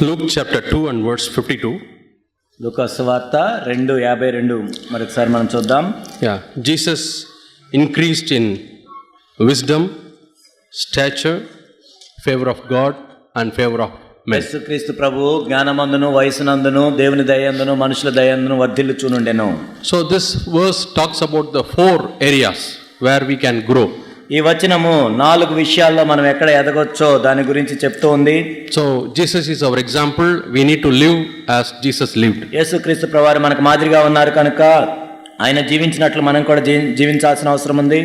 Luke chapter 2 and verse 52. లూకా సువార్త 2:52 మరొకసారి మనం చూద్దాం. Yeah, Jesus increased in wisdom, stature, favor of God and favor of men. యేసుక్రీస్తు ప్రభువు జ్ఞానమందును వయసునందును దేవుని దయందును మనుషుల దయందును వర్ధిల్లుచునుండెను. So this verse talks about the 4 areas where we can grow. ఈ వచనము 4 విషయాల్లో మనం ఎక్కడ ఎదగొచ్చో దాని గురించి చెప్తూ ఉంది. So Jesus is our example. We need to live as Jesus lived. యేసుక్రీస్తు ప్రభువారు మనకు మాదిరిగా ఉన్నారు కనుక ఆయన జీవించినట్లు మనం కూడా జీవించాల్సిన అవసరం ఉంది.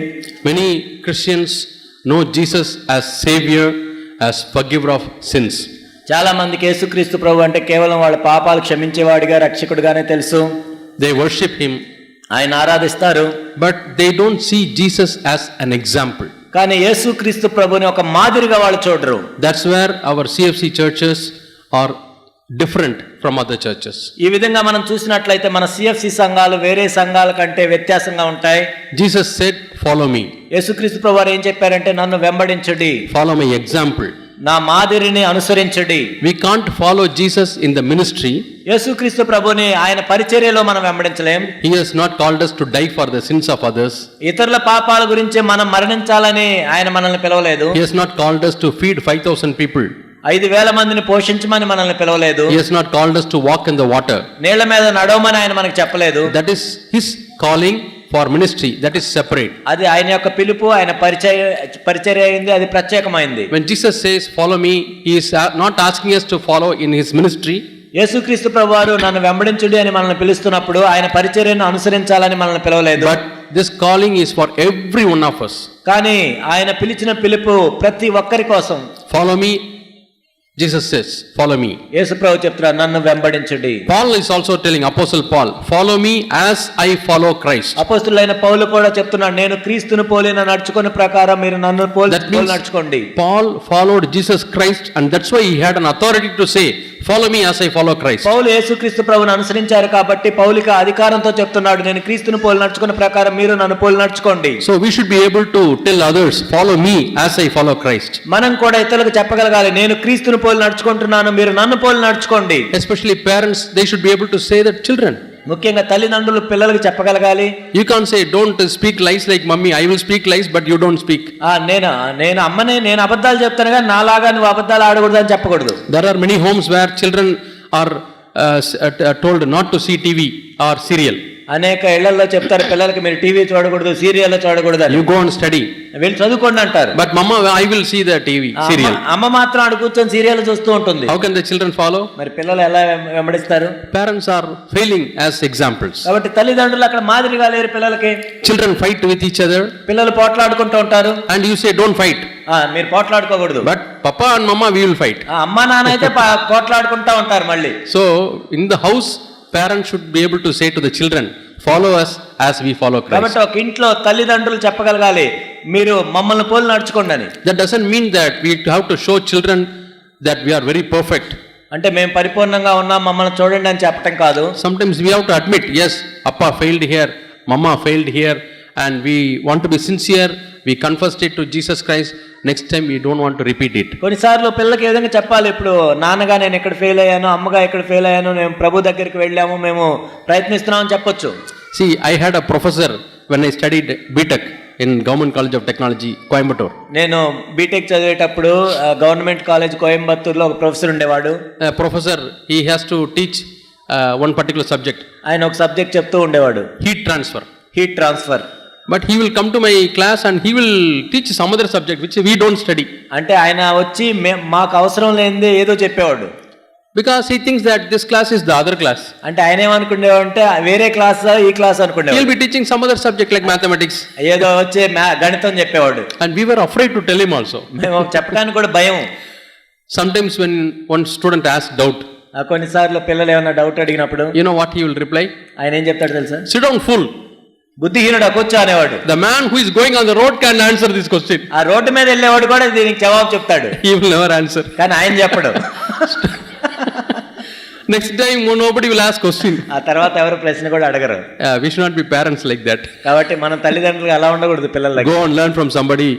Many Christians know Jesus as Savior, as forgiver of sins. చాలా మందికి యేసుక్రీస్తు ప్రభు అంటే కేవలం వాళ్ళ పాపాలు క్షమించేవాడిగా రక్షకుడిగానే తెలుసు. They worship him, ఆయన ఆరాధిస్తారు. but they don't see Jesus as an example. కానీ యేసుక్రీస్తు ప్రభుని ఒక మాదిరిగా వాళ్ళు చూడరు. That's where our CFC churches are different from other churches. ఈ విధంగా మనం చూసినట్లయితే మన సిఎఫ్సి సంఘాలు వేరే సంఘాల కంటే వ్యత్యాసంగా ఉంటాయి. Jesus said, follow me. యేసుక్రీస్తు ప్రభువారు ఏం చెప్పారంటే నన్ను వెంబడించండి, Follow my example. నా మాదిరిని అనుసరించండి. We can't follow Jesus in the ministry. యేసుక్రీస్తు ప్రభుని ఆయన పరిచర్యలో మనం వెంబడించలేం. He has not called us to die for the sins of others. ఇతరుల పాపాల గురించి మనం మరణించాలని ఆయన మనల్ని పిలవలేదు. He has not called us to feed 5,000 people. 5,000 మందిని పోషించమని మనల్ని పిలవలేదు. He has not called us to walk in the water. నీళ్ల మీద నడవమని ఆయన మనకు చెప్పలేదు. That is his calling for ministry. That is separate. అది ఆయన యొక్క పిలుపు, ఆయన పరిచర్య అయింది, అది ప్రత్యేకమైంది. When Jesus says, follow me, he is not asking us to follow in his ministry. యేసుక్రీస్తు ప్రభువారు నన్ను వెంబడించుడి అని మనల్ని పిలుస్తున్నప్పుడు ఆయన పరిచర్యను అనుసరించాలని మనల్ని పిలవలేదు. But this calling is for every one of us. కానీ ఆయన పిలిచిన పిలుపు ప్రతి ఒక్కరి కోసం. Follow me, Jesus says, follow me. యేసు ప్రభు చెప్తున్నారు నన్ను వెంబడించుడి. Paul is also telling, Apostle Paul, follow me as I follow Christ. అపోస్తలుడైన పౌలు కూడా చెప్తున్నాడు నేను క్రీస్తును పోలిన నడుచుకునే ప్రకారం మీరు నన్ను పోలి నడుచుకోండి. Paul followed Jesus Christ and that's why he had an authority to say, follow me as I follow Christ. పౌలు యేసుక్రీస్తు ప్రభువును అనుసరించారు కాబట్టి పౌలుకి అధికారంతో చెప్తున్నాడు నేను క్రీస్తును పోలి నడుచుకునే ప్రకారం మీరు నన్ను పోలి నడుచుకోండి. So we should be able to tell others, follow me as I follow Christ. మనం కూడా ఇతరులకు చెప్పగలగాలి నేను క్రీస్తును పోలి నడుచుకుంటున్నాను మీరు నన్ను పోలి నడుచుకోండి. Especially parents, they should be able to say that children. ముఖ్యంగా తల్లిదండ్రులు పిల్లలకు చెప్పగలగాలి. You can't say don't speak lies like mummy, I will speak lies but you don't speak. నేను అమ్మనే నేను అబద్ధాలు చెప్తాను కానీ నాలాగా నువ్వు అబద్ధాలు ఆడకూడదు అని చెప్పకూడదు. There are many homes where children are told not to see TV or serial. అనేక ఇళ్లలో చెప్తారు పిల్లలకి మీరు టీవీ చూడకూడదు, సీరియల్ చూడకూడదు అని. You go and study. వీళ్ళు చదువుకోండి అంటారు. But mama, I will see the TV serial. అమ్మ మాత్రం ఆడ కూర్చొని సీరియల్ చూస్తూ ఉంటుంది. How can the children follow? మరి పిల్లలు ఎలా వెంబడిస్తారు? Parents are failing as examples. కాబట్టి తల్లిదండ్రులు అక్కడ మాదిరిగా లేరు పిల్లలకి. Children fight with each other. పిల్లలు పోట్లాడుకుంటూ ఉంటారు. And you say don't fight. మీరు పోట్లాడుకోకూడదు. But papa and mama we will fight. అమ్మ నాన్న అయితే పోట్లాడుకుంటా ఉంటారు మళ్ళీ. So in the house parents should be able to say to the children, follow us as we follow Christ. కాబట్టి ఒక ఇంట్లో తల్లిదండ్రులు చెప్పగలగాలి మీరు మమ్మల్ని పోలి నడుచుకోండి అని. That doesn't mean that we have to show children that we are very perfect. అంటే మేము పరిపూర్ణంగా ఉన్నాం మమ్మల్ని చూడండి అని చెప్పటం కాదు. Sometimes we have to admit, yes, appa failed here, mama failed here, and we want to be sincere. We confessed it to Jesus Christ. Next time we don't want to repeat it. కొన్నిసార్లు పిల్లలకి ఏ విధంగా చెప్పాలి, ఇప్పుడు నాన్నగా నేను ఇక్కడ fail అయ్యాను, అమ్మగా ఇక్కడ ఫెయిల్ అయ్యాను, మేము ప్రభు దగ్గరికి వెళ్ళాము, మేము ప్రయత్నిస్తున్నాం అని చెప్పొచ్చు. See, I had a professor when I studied BTech in Government College of Technology, Coimbatore. నేను బీటెక్ చదివేటప్పుడు గవర్నమెంట్ కాలేజ్ కోయంబత్తూరులో ఒక ప్రొఫెసర్ ఉండేవాడు. Professor, he has to teach one particular subject. ఆయన ఒక సబ్జెక్ట్ చెప్తూ ఉండేవాడు, Heat transfer. Heat transfer. But he will come to my class and he will teach some other subject which we don't study. అంటే ఆయన వచ్చి మాకు అవసరం లేనిదే ఏదో చెప్పేవాడు. Because he thinks that this class is the other class. అంటే ఆయన ఏమనుకునేవాడు అంటే వేరే క్లాస్ ఈ క్లాస్ అనుకునేవాడు. He will be teaching some other subject like mathematics. ఏదో వచ్చే గణితం చెప్పేవాడు. And we were afraid to tell him also. మేము చెప్పడానికి కూడా భయం. Sometimes when one student asks doubt, కొన్నిసార్లు పిల్లలు ఏమైనా డౌట్ అడిగినప్పుడు you know what he will reply? ఆయన ఏం చెప్తాడు తెలుసా? Sit down, fool. బుద్ధిహీనుడా కూర్చో అనేవాడు. The man who is going on the road can answer this question. ఆ రోడ్డు మీద వెళ్ళేవాడు కూడా దీనికి జవాబు చెప్తాడు. He will never answer. కానీ ఆయన చెప్పడు. Next time, nobody will ask question. ఆ తర్వాత ఎవరు ప్రశ్న కూడా అడగరు. We should not be parents like that. కాబట్టి మనం తల్లిదండ్రులు అలా ఉండకూడదు పిల్లల దగ్గర. Go and learn from somebody.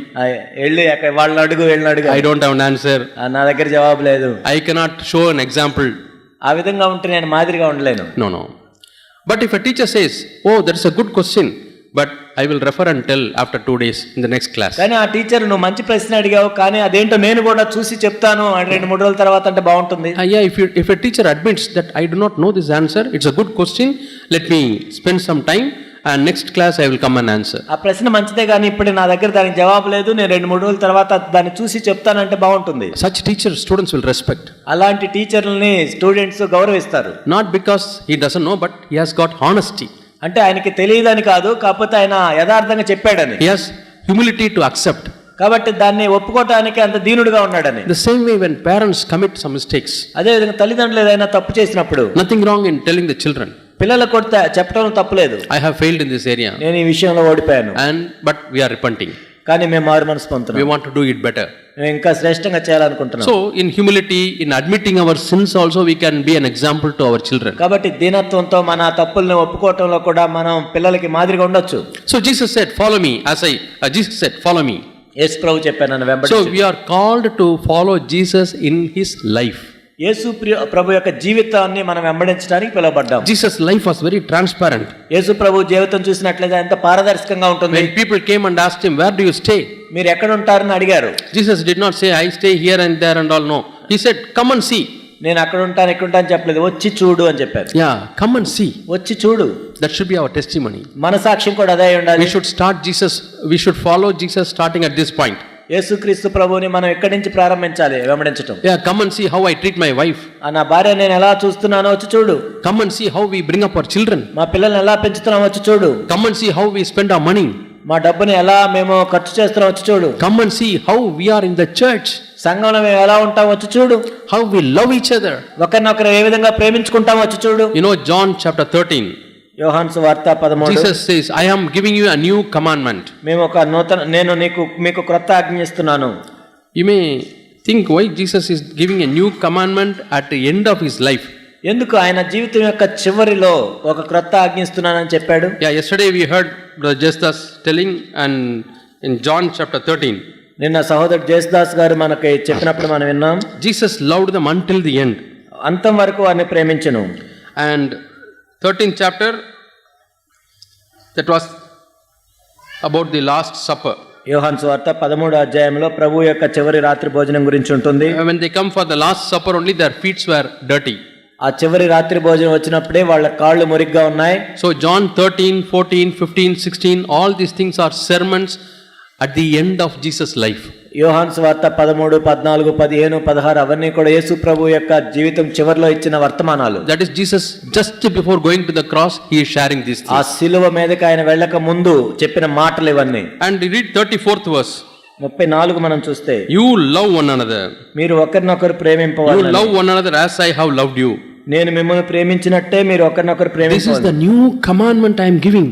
వెళ్ళి వాళ్ళని అడుగు వీళ్ళని అడుగు. I don't have an answer. నా దగ్గర జవాబు లేదు. I cannot show an example. ఆ విధంగా ఉంటే నేను మాదిరిగా ఉండలేను. No. But if a teacher says, oh, that's a good question, but I will refer and tell after 2 days in the next class. కానీ ఆ టీచర్ నువ్వు మంచి ప్రశ్న అడిగావు కానీ అదేంటో నేను కూడా చూసి చెప్తాను 2-3 రోజుల తర్వాత అంటే బాగుంటుంది. Yeah, if a teacher admits that I do not know this answer, it's a good question, let me spend some time and next class I will come and answer. ఆ ప్రశ్న మంచిదే కానీ ఇప్పుడు నా దగ్గర దానికి జవాబు లేదు, నేను 2-3 రోజుల తర్వాత దాన్ని చూసి చెప్తానంటే బాగుంటుంది. Such teachers students will respect. అలాంటి టీచర్లని స్టూడెంట్స్ గౌరవిస్తారు. Not because he doesn't know, but he has got honesty. అంటే ఆయనకి తెలియదని కాదు, కాకపోతే ఆయన యథార్థంగా చెప్పాడని. He has humility to accept. కాబట్టి దాన్ని ఒప్పుకోవటానికి అంత దీనుడుగా ఉన్నాడని. The same way when parents commit some mistakes. అదే విధంగా తల్లిదండ్రులు ఏదైనా తప్పు చేసినప్పుడు Nothing wrong in telling the children. పిల్లలకు కూడా చెప్పడం తప్పులేదు. I have failed in this area. నేను ఈ విషయంలో ఓడిపోయాను. But we are repenting. కానీ మేము మారు మనసు పొందుతున్నాం. We want to do it better. మేము ఇంకా శ్రేష్టంగా చేయాలనుకుంటున్నాం. So in humility, in admitting our sins also, we can be an example to our children. కాబట్టి దీనత్వంతో మన తప్పుల్ని ఒప్పుకోవటంలో కూడా మనం పిల్లలకి మాదిరిగా ఉండొచ్చు. So Jesus said, follow me, Jesus said, follow me. యేసు ప్రభు చెప్పాను నన్ను వెంబడించు. So we are called to follow Jesus in his life. యేసు ప్రభు యొక్క జీవితాన్ని మనం వెంబడించడానికి పిలువబడ్డాం. Jesus' life was very transparent. యేసు ప్రభు జీవితం చూసినట్లయితే ఎంత పారదర్శకంగా ఉంటుంది. When people came and asked him, where do you stay? మీరు ఎక్కడ ఉంటారని అడిగారు. Jesus did not say, I stay here and there and all. No. He said, come and see. నేను అక్కడ ఉంటాను ఇక్కడ ఉంటాను చెప్పలేదు, వచ్చి చూడు అని చెప్పారు. Yeah, come and see. వచ్చి చూడు. That should be our testimony. మన సాక్ష్యం కూడా అదే ఉండాలి. We should follow Jesus starting at this point. యేసుక్రీస్తు ప్రభువుని మనం ఎక్కడి నుంచి ప్రారంభించాలి వెంబడించటం. Yeah, come and see how I treat my wife. నా భార్య నేను ఎలా చూస్తున్నానో వచ్చి చూడు. Come and see how we bring up our children. మా పిల్లల్ని ఎలా పెంచుతున్నామో వచ్చి చూడు. Come and see how we spend our money. మా డబ్బుని ఎలా మేము ఖర్చు చేస్తున్నాం వచ్చి చూడు. Come and see how we are in the church. సంఘంలో మేము ఎలా ఉంటాం వచ్చి చూడు. How we love each other. ఒకరినొకరు ఏ విధంగా ప్రేమించుకుంటాం వచ్చి చూడు. You know John chapter 13. యోహాను సువార్త 13. Jesus says, I am giving you a new commandment. నేను మీకు క్రొత్త ఆజ్ఞ ఇస్తున్నాను. You may think why Jesus is giving a new commandment at the end of his life. ఎందుకు ఆయన జీవితం యొక్క చివరిలో ఒక క్రొత్త ఆజ్ఞ ఇస్తున్నానని చెప్పాడు. Yeah, yesterday we heard Brother Jesdas telling and in John chapter 13. నిన్న సహోదరుడు జేసుదాస్ గారు మనకి చెప్పినప్పుడు మనం విన్నాం. Jesus loved them until the end. అంతం వరకు వారిని ప్రేమించెను. And 13th chapter, that was about the last supper. యోహాను సువార్త 13వ అధ్యాయంలో ప్రభువు యొక్క చివరి రాత్రి భోజనం గురించి ఉంటుంది. When they come for the last supper only, their feet were dirty. ఆ చివరి రాత్రి భోజనం వచ్చినప్పుడే వాళ్ళ కాళ్ళు మురిగ్గా ఉన్నాయి. So John 13, 14, 15, 16, all these things are sermons at the end of Jesus' life. యోహాను సువార్త 13, 14, 15, 16 అవన్నీ కూడా యేసు ప్రభు యొక్క జీవితం చివరిలో ఇచ్చిన వర్తమానాలు. That is Jesus just before going to the cross, he is sharing these things. ఆ సిలువ మీదకి ఆయన వెళ్ళక ముందు చెప్పిన మాటలు ఇవన్నీ. And read 34th verse. 34 మనం చూస్తే, you love one another. మీరు ఒకరినొకరు ప్రేమింపవాలి. You love one another as I have loved you. నేను మిమ్మల్ని ప్రేమించినట్టే మీరు ఒకరినొకరు ప్రేమించాలి. This is the new commandment I am giving.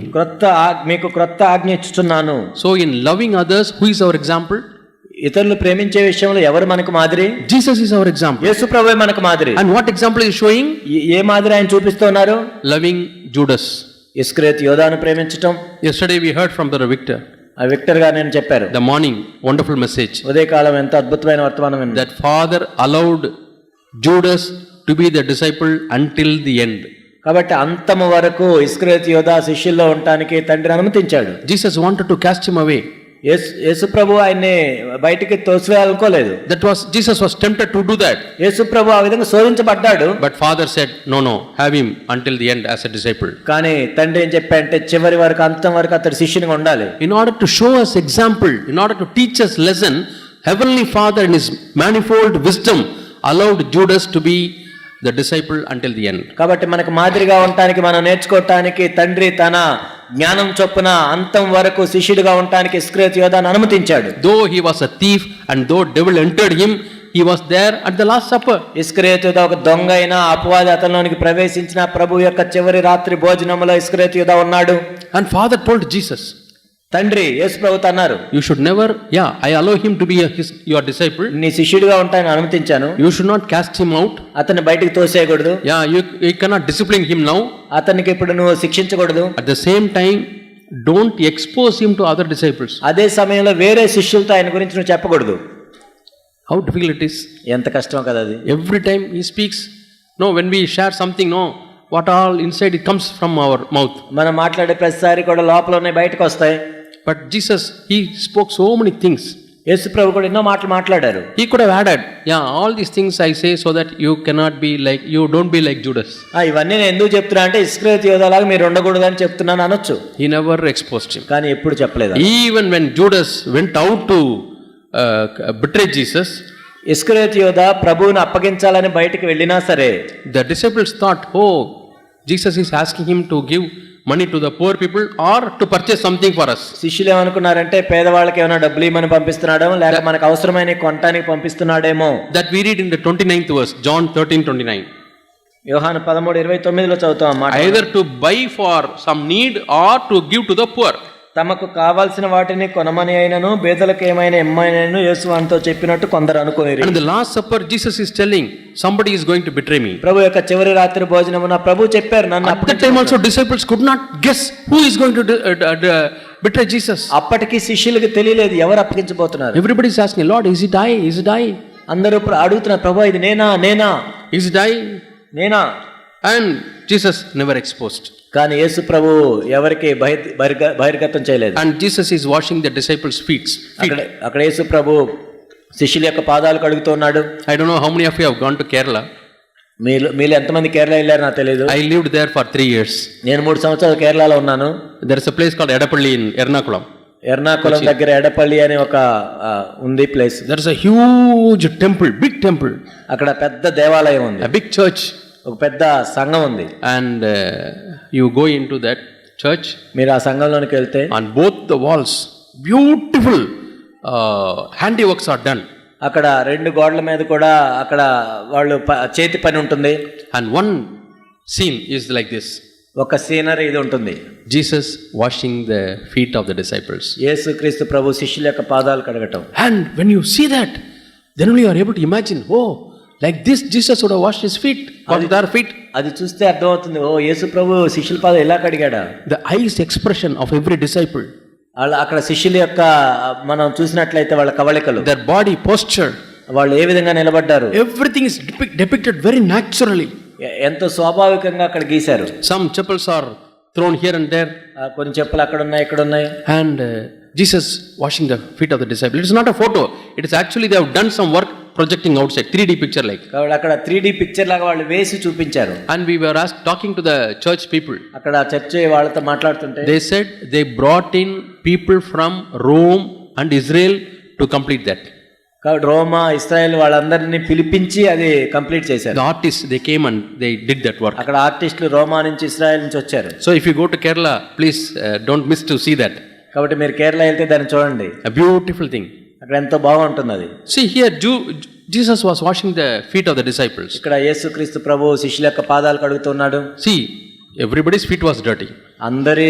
మీకు క్రొత్త ఆజ్ఞ ఇచ్చుచున్నాను. So in loving others, who is our example? ఇతరులు ప్రేమించే విషయంలో ఎవరు మనకు మాదిరి? Jesus is our example. యేసు ప్రభువే మనకు మాదిరి. And what example is showing? ఏ మాదిరి ఆయన చూపిస్తున్నారు? Loving Judas. ఇస్కరియోతు యోధాను ప్రేమించటం. Yesterday we heard from Brother Victor. ఆ విక్టర్ గారు నేను చెప్పారు. The morning wonderful message. ఉదయకాలం ఎంత అద్భుతమైన వర్తమానం విన్నాం. That Father allowed Judas to be the disciple until the end. కాబట్టి అంతము వరకు ఇస్కరియోతు యోధా శిష్యుల్లో ఉండడానికి తండ్రి అనుమతించాడు. Jesus wanted to cast him away. యేసు ప్రభు ఆయన్ని బయటికి తోసివేయాలనుకోలేదు. Jesus was tempted to do that. యేసు ప్రభు ఆ విధంగా శోధించబడ్డాడు. But Father said, no, have him until the end as a disciple. కానీ తండ్రి ఏం చెప్పాడంటే చివరి వరకు అంతం వరకు అతడు శిష్యునిగా ఉండాలి. In order to show us example, in order to teach us lesson, Heavenly Father in his manifold wisdom allowed Judas to be the disciple until the end. కాబట్టి మనకు మాదిరిగా ఉండడానికి మనం నేర్చుకోవటానికి తండ్రి తన జ్ఞానం చొప్పున అంతం వరకు శిష్యుడిగా ఉండడానికి ఇస్కరియోతు యోధాను అనుమతించాడు. Though he was a thief and though devil entered him, he was there at the last supper. ఇస్కరియోతు యోధా ఒక దొంగ అయినా అపవాది అతనిలోనికి ప్రవేశించిన ప్రభు యొక్క చివరి రాత్రి భోజనంలో ఇస్కరియోతు యోధా ఉన్నాడు. And Father told Jesus, తండ్రి యేసు ప్రభుతో అన్నారు, You should never, yeah, I allow him to be your disciple. నీ శిష్యుడిగా ఉంటానని అనుమతించాను, You should not cast him out. అతన్ని బయటికి తోసేయకూడదు, Yeah, you cannot discipline him now. అతనికి ఇప్పుడు నువ్వు శిక్షించకూడదు, At the same time, don't expose him to other disciples. అదే సమయంలో వేరే శిష్యులతో ఆయన గురించి నువ్వు చెప్పకూడదు. How difficult it is. ఎంత కష్టం కదా అది. Every time he speaks, no, when we share something, no, what all inside it comes from our mouth. మనం మాట్లాడే ప్రతిసారి కూడా లోపల ఉన్నాయి బయటకు వస్తాయి. But Jesus, he spoke so many things. యేసు ప్రభు కూడా ఎన్నో మాటలు మాట్లాడారు. He could have added, yeah, all these things I say so that you cannot be like, you don't be like Judas. ఇవన్నీ నేను ఎందుకు చెప్తున్నా అంటే ఇస్కరియోతు యోధాలాగా మీరు ఉండకూడదని చెప్తున్నాను అనొచ్చు. He never exposed him. కానీ ఎప్పుడు చెప్పలేదు. Even when Judas went out to betray Jesus, ఇస్కరియోతు యోధ ప్రభువుని అప్పగించాలని బయటికి వెళ్ళినా సరే, the disciples thought, oh, Jesus is asking him to give money to the poor people or to purchase something for us. శిష్యులు ఏమనుకున్నారంటే పేదవాళ్ళకి ఏమైనా డబ్బులు ఇవ్వమని పంపిస్తున్నాడేమో, లేక మనకు అవసరమైన కొనటానికి పంపిస్తున్నాడేమో. That we read in the 29th verse, John 13:29. యోహాను 13:29 చదువుతాం అన్నమాట. Either to buy for some need or to give to the poor. తమకు కావాల్సిన వాటిని కొనమని అయినను బేదలకు ఏమైనా ఇమ్మనైనను యేసు వానితో చెప్పినట్టు కొందరు అనుకునేరు. And in the last supper Jesus is telling, somebody is going to betray me. ప్రభు యొక్క చివరి రాత్రి భోజనమున ప్రభు చెప్పారు నన్ను At that time also disciples could not guess who is going to betray Jesus. అప్పటికి శిష్యులకు తెలియలేదు ఎవరు అప్పగించబోతున్నారు. Everybody is asking, Lord, is it I? Is it I? అందరూ అడుగుతున్నారు, ప్రభు ఇది నేనా Is it I? నేనా? And Jesus never exposed. కానీ యేసు ప్రభు ఎవరికి బహిర్గతం చేయలేదు. And Jesus is washing the disciples' feet. అక్కడ యేసు ప్రభు శిష్యుల యొక్క పాదాలు కడుగుతున్నాడు. I don't know how many of you have gone to Kerala. మీలో ఎంతమంది కేరళ వెళ్ళారు నాకు తెలియదు. I lived there for 3 years. నేను 3 సంవత్సరాలు కేరళలో ఉన్నాను. There is a place called Edapalli in Ernakulam. Ernakulam దగ్గర ఎడపల్లి అనే ఒక ఉంది place. There is a huge temple, big temple. అక్కడ పెద్ద దేవాలయం ఉంది, A big church. ఒక పెద్ద సంఘం ఉంది. And you go into that church. మీరు ఆ సంఘంలోనికి వెళ్తే On both the walls, beautiful handiworks are done. అక్కడ 2 గోడల మీద కూడా అక్కడ వాళ్ళు చేతి పని ఉంటుంది. And one scene is like this. ఒక సీనరీ ఇది ఉంటుంది. Jesus washing the feet of the disciples. యేసుక్రీస్తు ప్రభు శిష్యుల యొక్క పాదాలు కడగటం. And when you see that, then only you are able to imagine, oh, like this Jesus would have washed his feet or their feet. అది చూస్తే అర్థమవుతుంది, ఓ యేసు ప్రభు శిష్యుల పాదాలు ఎలా కడిగాడా. The eyes expression of every disciple. అక్కడ శిష్యుల యొక్క మనం చూసినట్లయితే వాళ్ళ కవళికలు, Their body posture. వాళ్ళు ఏ విధంగా నిలబడ్డారు, Everything is depicted very naturally. ఎంతో స్వాభావికంగా అక్కడ గీశారు. Some chapels are thrown here and there. కొన్ని చెప్పులు అక్కడ ఉన్నాయి, ఇక్కడ ఉన్నాయి. And Jesus washing the feet of the disciples. It is not a photo. It is actually they have done some work projecting outside, 3D picture like. కాబట్టి అక్కడ 3D picture లాగా వాళ్ళు వేసి చూపించారు. And we were talking to the church people. అక్కడ church వాళ్ళతో మాట్లాడుతుంటే They said they brought in people from Rome and Israel to complete that. కాబట్టి రోమా, ఇశ్రాయేల్ వాళ్ళందరినీ పిలిపించి అది కంప్లీట్ చేశారు. The artists, they came and they did that work. అక్కడ ఆర్టిస్టులు రోమా నుంచి, ఇశ్రాయేల్ నుంచి వచ్చారు. So if you go to Kerala, please don't miss to see that. కాబట్టి మీరు కేరళ వెళ్తే దాన్ని చూడండి, A beautiful thing. అక్కడ ఎంతో బాగుంటుంది అది. See here, Jesus was washing the feet of the disciples. ఇక్కడ యేసుక్రీస్తు ప్రభు శిష్యుల యొక్క పాదాలు కడుగుతున్నాడు. See, everybody's feet was dirty. అందరి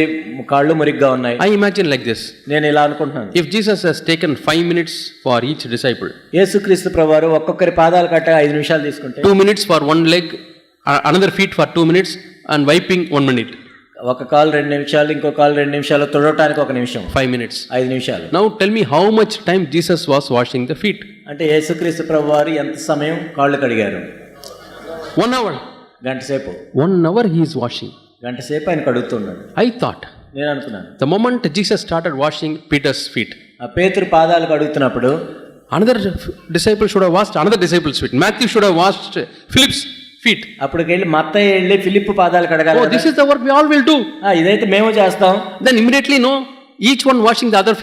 కాళ్ళు మురిగ్గా ఉన్నాయి. I imagine like this. నేను ఇలా అనుకుంటున్నాను, If Jesus has taken 5 minutes for each disciple, యేసుక్రీస్తు ప్రభు వారు ఒక్కొక్కరి పాదాలు కట్ట 5 నిమిషాలు తీసుకుంటే, 2 minutes for one leg, another feet for 2 minutes, and wiping 1 minute. ఒక కాలు 2 నిమిషాలు, ఇంకో కాలు 2 నిమిషాలు, తుడవటానికి 1 నిమిషం, 5 minutes. 5 నిమిషాలు. Now tell me how much time Jesus was washing the feet? అంటే యేసుక్రీస్తు ప్రభు వారు ఎంత సమయం కాళ్ళు కడిగారు? 1 hour. గంట సేపు. 1 hour he is washing. గంట సేపు ఆయన కడుగుతున్నాడు. I thought, నేను అనుకున్నాను, the moment Jesus started washing Peter's feet, ఆ పేతురు పాదాలు కడుగుతున్నప్పుడు another disciple should have washed another disciple's feet. Matthew should have washed Philip's feet. అప్పటికి వెళ్ళి మత్తయి వెళ్ళి ఫిలిప్పు పాదాలు కడగాలి. Oh, this is the work we all will do. ఇదైతే మేము చేస్తాం. Then immediately, no, each one washing the other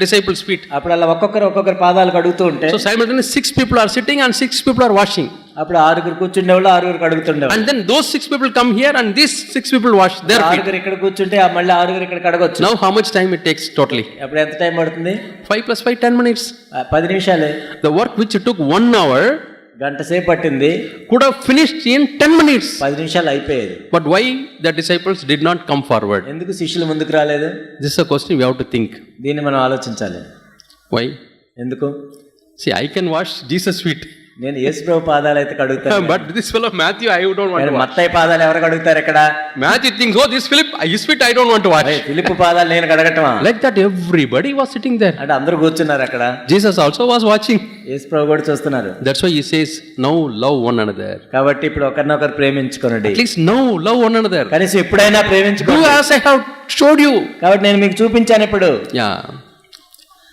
disciples' feet. అప్పుడు అలా ఒక్కొక్కరు పాదాలు కడుగుతూ ఉంటే, So simultaneously 6 people are sitting and 6 people are washing. అప్పుడు 6 కూర్చుండేవాళ్ళు, 6 కడుగుతుండేవాళ్ళు. And then those 6 people come here and these 6 people wash their feet. 6 ఇక్కడ కూర్చుంటే మళ్ళీ 6 ఇక్కడ కడగొచ్చు. Now how much time it takes totally? అప్పుడు ఎంత టైం పడుతుంది? 5 + 5 10 minutes. 10 నిమిషాలే. The work which took 1 hour గంట సేపు పట్టింది, could have finished in 10 minutes. 10 నిమిషాలు అయిపోయేది. But why the disciples did not come forward? ఎందుకు శిష్యులు ముందుకు రాలేదు? This is a question we have to think. దీన్ని మనం ఆలోచించాలి. Why? ఎందుకు? See, I can wash Jesus' feet. నేను యేసు ప్రభు పాదాలు అయితే కడుగుతాను, But this fellow Matthew, I don't want to wash. మత్తయి పాదాలు ఎవరు కడుగుతారు ఇక్కడ? Matthew thinks, oh, this Philip, his feet I don't want to wash. ఫిలిప్పు పాదాలు నేను కడగటమా? Like that, everybody was sitting there. అంటే అందరూ కూర్చున్నారు అక్కడ. Jesus also was watching. యేసు ప్రభు కూడా చూస్తున్నారు. That's why he says, now love one another. కాబట్టి ఇప్పుడు ఒకరినొకరు ప్రేమించుకోనండి. At least now love one another. కనీసం ఎప్పుడైనా Do ప్రేమించుకోండి. as I have showed you. కాబట్టి నేను మీకు చూపించాను ఇప్పుడు. Yeah.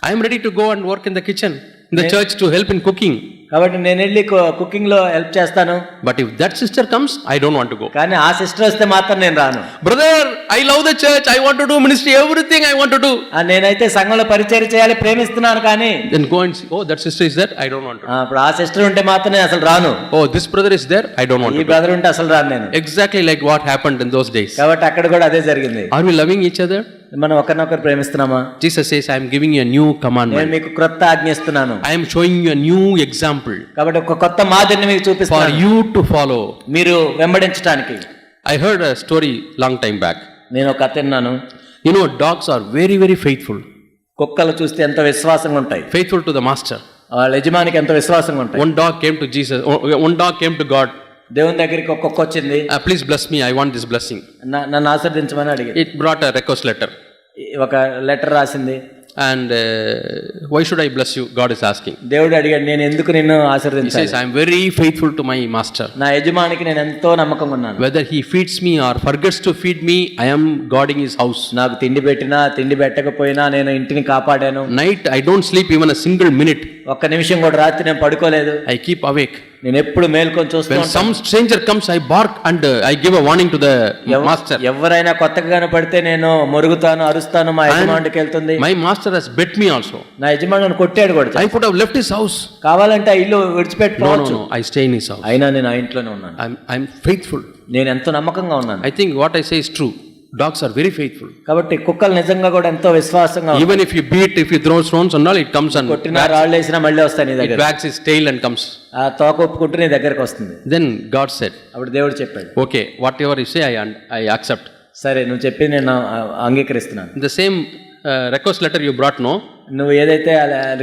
I am ready to go and work in the kitchen, in the church to help in cooking. కాబట్టి నేను వెళ్ళి కుకింగ్ లో హెల్ప్ చేస్తాను. But if that sister comes, I don't want to go. కానీ ఆ సిస్టర్ వస్తే మాత్రం నేను రాను. Brother, I love the church. I want to do ministry. Everything I want to do. నేనైతే సంఘంలో పరిచయం చేయాలి, ప్రేమిస్తున్నాను కానీ. Then go and see. Oh, that sister is there. I don't want to. ఇప్పుడు ఆ సిస్టర్ ఉంటే మాత్రం నేను అసలు రాను. Oh, this brother is there. I don't want ఈ to. బ్రదర్ ఉంటే అసలు రాను నేను. Exactly like what happened in those days. కాబట్టి అక్కడ కూడా అదే జరిగింది. Are we loving each other? మనం ఒకరినొకరు ప్రేమిస్తున్నామా? Jesus says, I am giving you a new నేను commandment. మీకు క్రొత్త ఆజ్ఞిస్తున్నాను. I am showing you a new example కాబట్టి ఒక కొత్త మాదిరిని మీకు for చూపిస్తాను, you to follow. మీరు వెంబడించడానికి. I heard a story long time back. నేను ఒక కథ విన్నాను. You know, dogs are very, very faithful. కుక్కలు చూస్తే ఎంత విశ్వాసంగా ఉంటాయి. Faithful to the master. వాళ్ళ యజమానికి ఎంత విశ్వాసంగా ఉంటాయి. One dog came to Jesus. One dog came to God. దేవుని దగ్గరికి ఒక కుక్క వచ్చింది. Please bless me. I want this blessing. నన్ను ఆశీర్వదించమని అడిగింది. It brought a request letter. ఒక లెటర్ రాసింది. And why should I bless you? God is asking. దేవుడు అడిగాడు, నేను ఎందుకు నిన్ను He ఆశీర్వదించాలి? says, I am very faithful to my master. నా యజమానికి నేను ఎంతో నమ్మకంగా ఉన్నాను. Whether he feeds me or forgets to feed me, I am guarding his house. నాకు తిండి పెట్టినా తిండి పెట్టకపోయినా నేను ఇంటిని కాపాడాను. Night I don't sleep even a single minute. ఒక్క నిమిషం కూడా రాత్రి నేను పడుకోలేదు. I keep awake. నేను ఎప్పుడు మేల్కొని చూస్తూ When ఉంటాను. some stranger comes, I bark and I give a warning to the master. ఎవరైనా కొత్తగా కనపడితే నేను మొరుగుతాను, అరుస్తాను. మా యజమానికి వెళ్తుంది. My master has bet me also. నా యజమాని నన్ను కొట్టాడు కూడా. I could have left his house. కావాలంటే ఆ ఇల్లు విడిచిపెట్టుకోవచ్చు. No. I stay in his house. అయినా నేను ఆ ఇంట్లోనే ఉన్నాను. I'm faithful. నేను ఎంతో నమ్మకంగా ఉన్నాను. I think what I say is true. Dogs are very faithful. కాబట్టి కుక్కలు నిజంగా కూడా ఎంతో విశ్వాసంగా ఉన్నాయి. Even if you beat, if you throw stones and all, it comes and కొట్టినా రాళ్ళు వేసినా మళ్ళీ వస్తాయి నీ it దగ్గర. wags its tail and comes. ఆ తోక ఒప్పుకుంటూ నీ దగ్గరకు వస్తుంది. Then God said, అప్పుడు దేవుడు చెప్పాడు, okay, whatever you say, I accept. సరే నువ్వు చెప్పింది నేను అంగీకరిస్తున్నాను. The same request letter you brought, no? నువ్వు ఏదైతే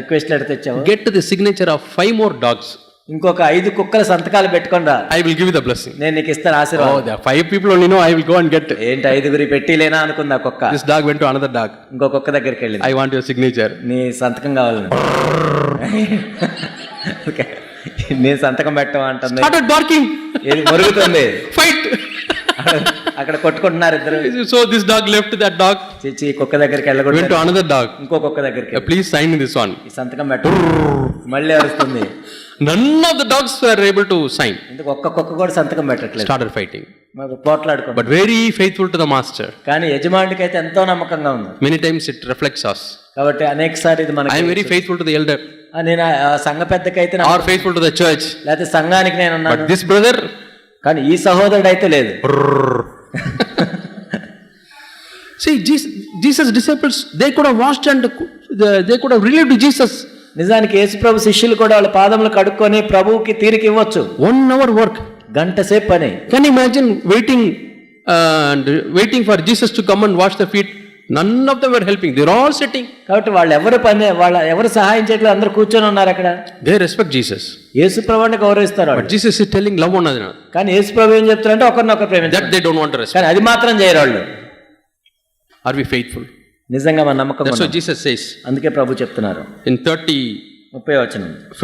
రిక్వెస్ట్ లెటర్ తెచ్చావో Get the signature of 5 more dogs. ఇంకొక 5 కుక్కల సంతకాలు పెట్టుకొని రా. I will give you the blessing. నేను నీకు ఇస్తాను Oh, ఆశీర్వాదం. there are 5 people only, no? I will go and get. ఏంటి 5గురి పెట్టిలేనా అనుకుంది ఆ కుక్క. This dog went to another dog. ఇంకో కుక్క దగ్గరికి వెళ్ళింది. I want your signature. నీ సంతకం కావాలి. నేను సంతకం పెట్టమంటుంది. Started barking. ఏది మొరుగుతుంది. Fight. అక్కడ కొట్టుకుంటున్నారు ఇద్దరు. So this dog left that dog. చిచ్చి కుక్క దగ్గరికి Went to వెళ్ళకూడదు. another dog. ఇంకో కుక్క దగ్గరికి వెళ్ళి, Please sign this one. ఈ సంతకం పెట్ట. మళ్ళీ అరుస్తుంది. None of the dogs were able to sign. ఇందుకు ఒక్క కుక్క కూడా సంతకం పెట్టట్లేదు. Started fighting. పోట్లాడుకో. But very faithful to the master. కానీ యజమానికి అయితే ఎంతో నమ్మకంగా ఉంది. Many times it reflects us. కాబట్టి అనేక సార్లు ఇది I am మనకి very faithful to the elder నేను ఆ సంఘ పెద్దకైతే or faithful to the church. లేకపోతే సంఘానికి నేను But ఉన్నాను. this brother, కానీ ఈ సహోదరుడు అయితే లేదు. see, Jesus' disciples, they could have washed and they could have related to Jesus. నిజానికి యేసు ప్రభు శిష్యులు కూడా వాళ్ళ పాదములు కడుక్కొని ప్రభువుకి తీరిక ఇవ్వచ్చు. 1 hour work. గంట సేపు పని. Can you imagine waiting for Jesus to come and wash the feet? None of them were helping. They were all sitting. కాబట్టి ఎవరు సహాయం చేయట్లేదు, అందరూ కూర్చొని ఉన్నారు అక్కడ. They respect Jesus. యేసు ప్రభువుని గౌరవిస్తారు వాళ్ళు. But Jesus is telling love one another. కానీ యేసు ప్రభు ఏం చెప్తారంటే ఒకరినొకరు ప్రేమించాలి. That they don't want to respect. కానీ అది మాత్రం చేయరు వాళ్ళు. Are we faithful? నిజంగా మన నమ్మకం. That's what Jesus says. అందుకే ప్రభు చెప్తున్నారు In 35th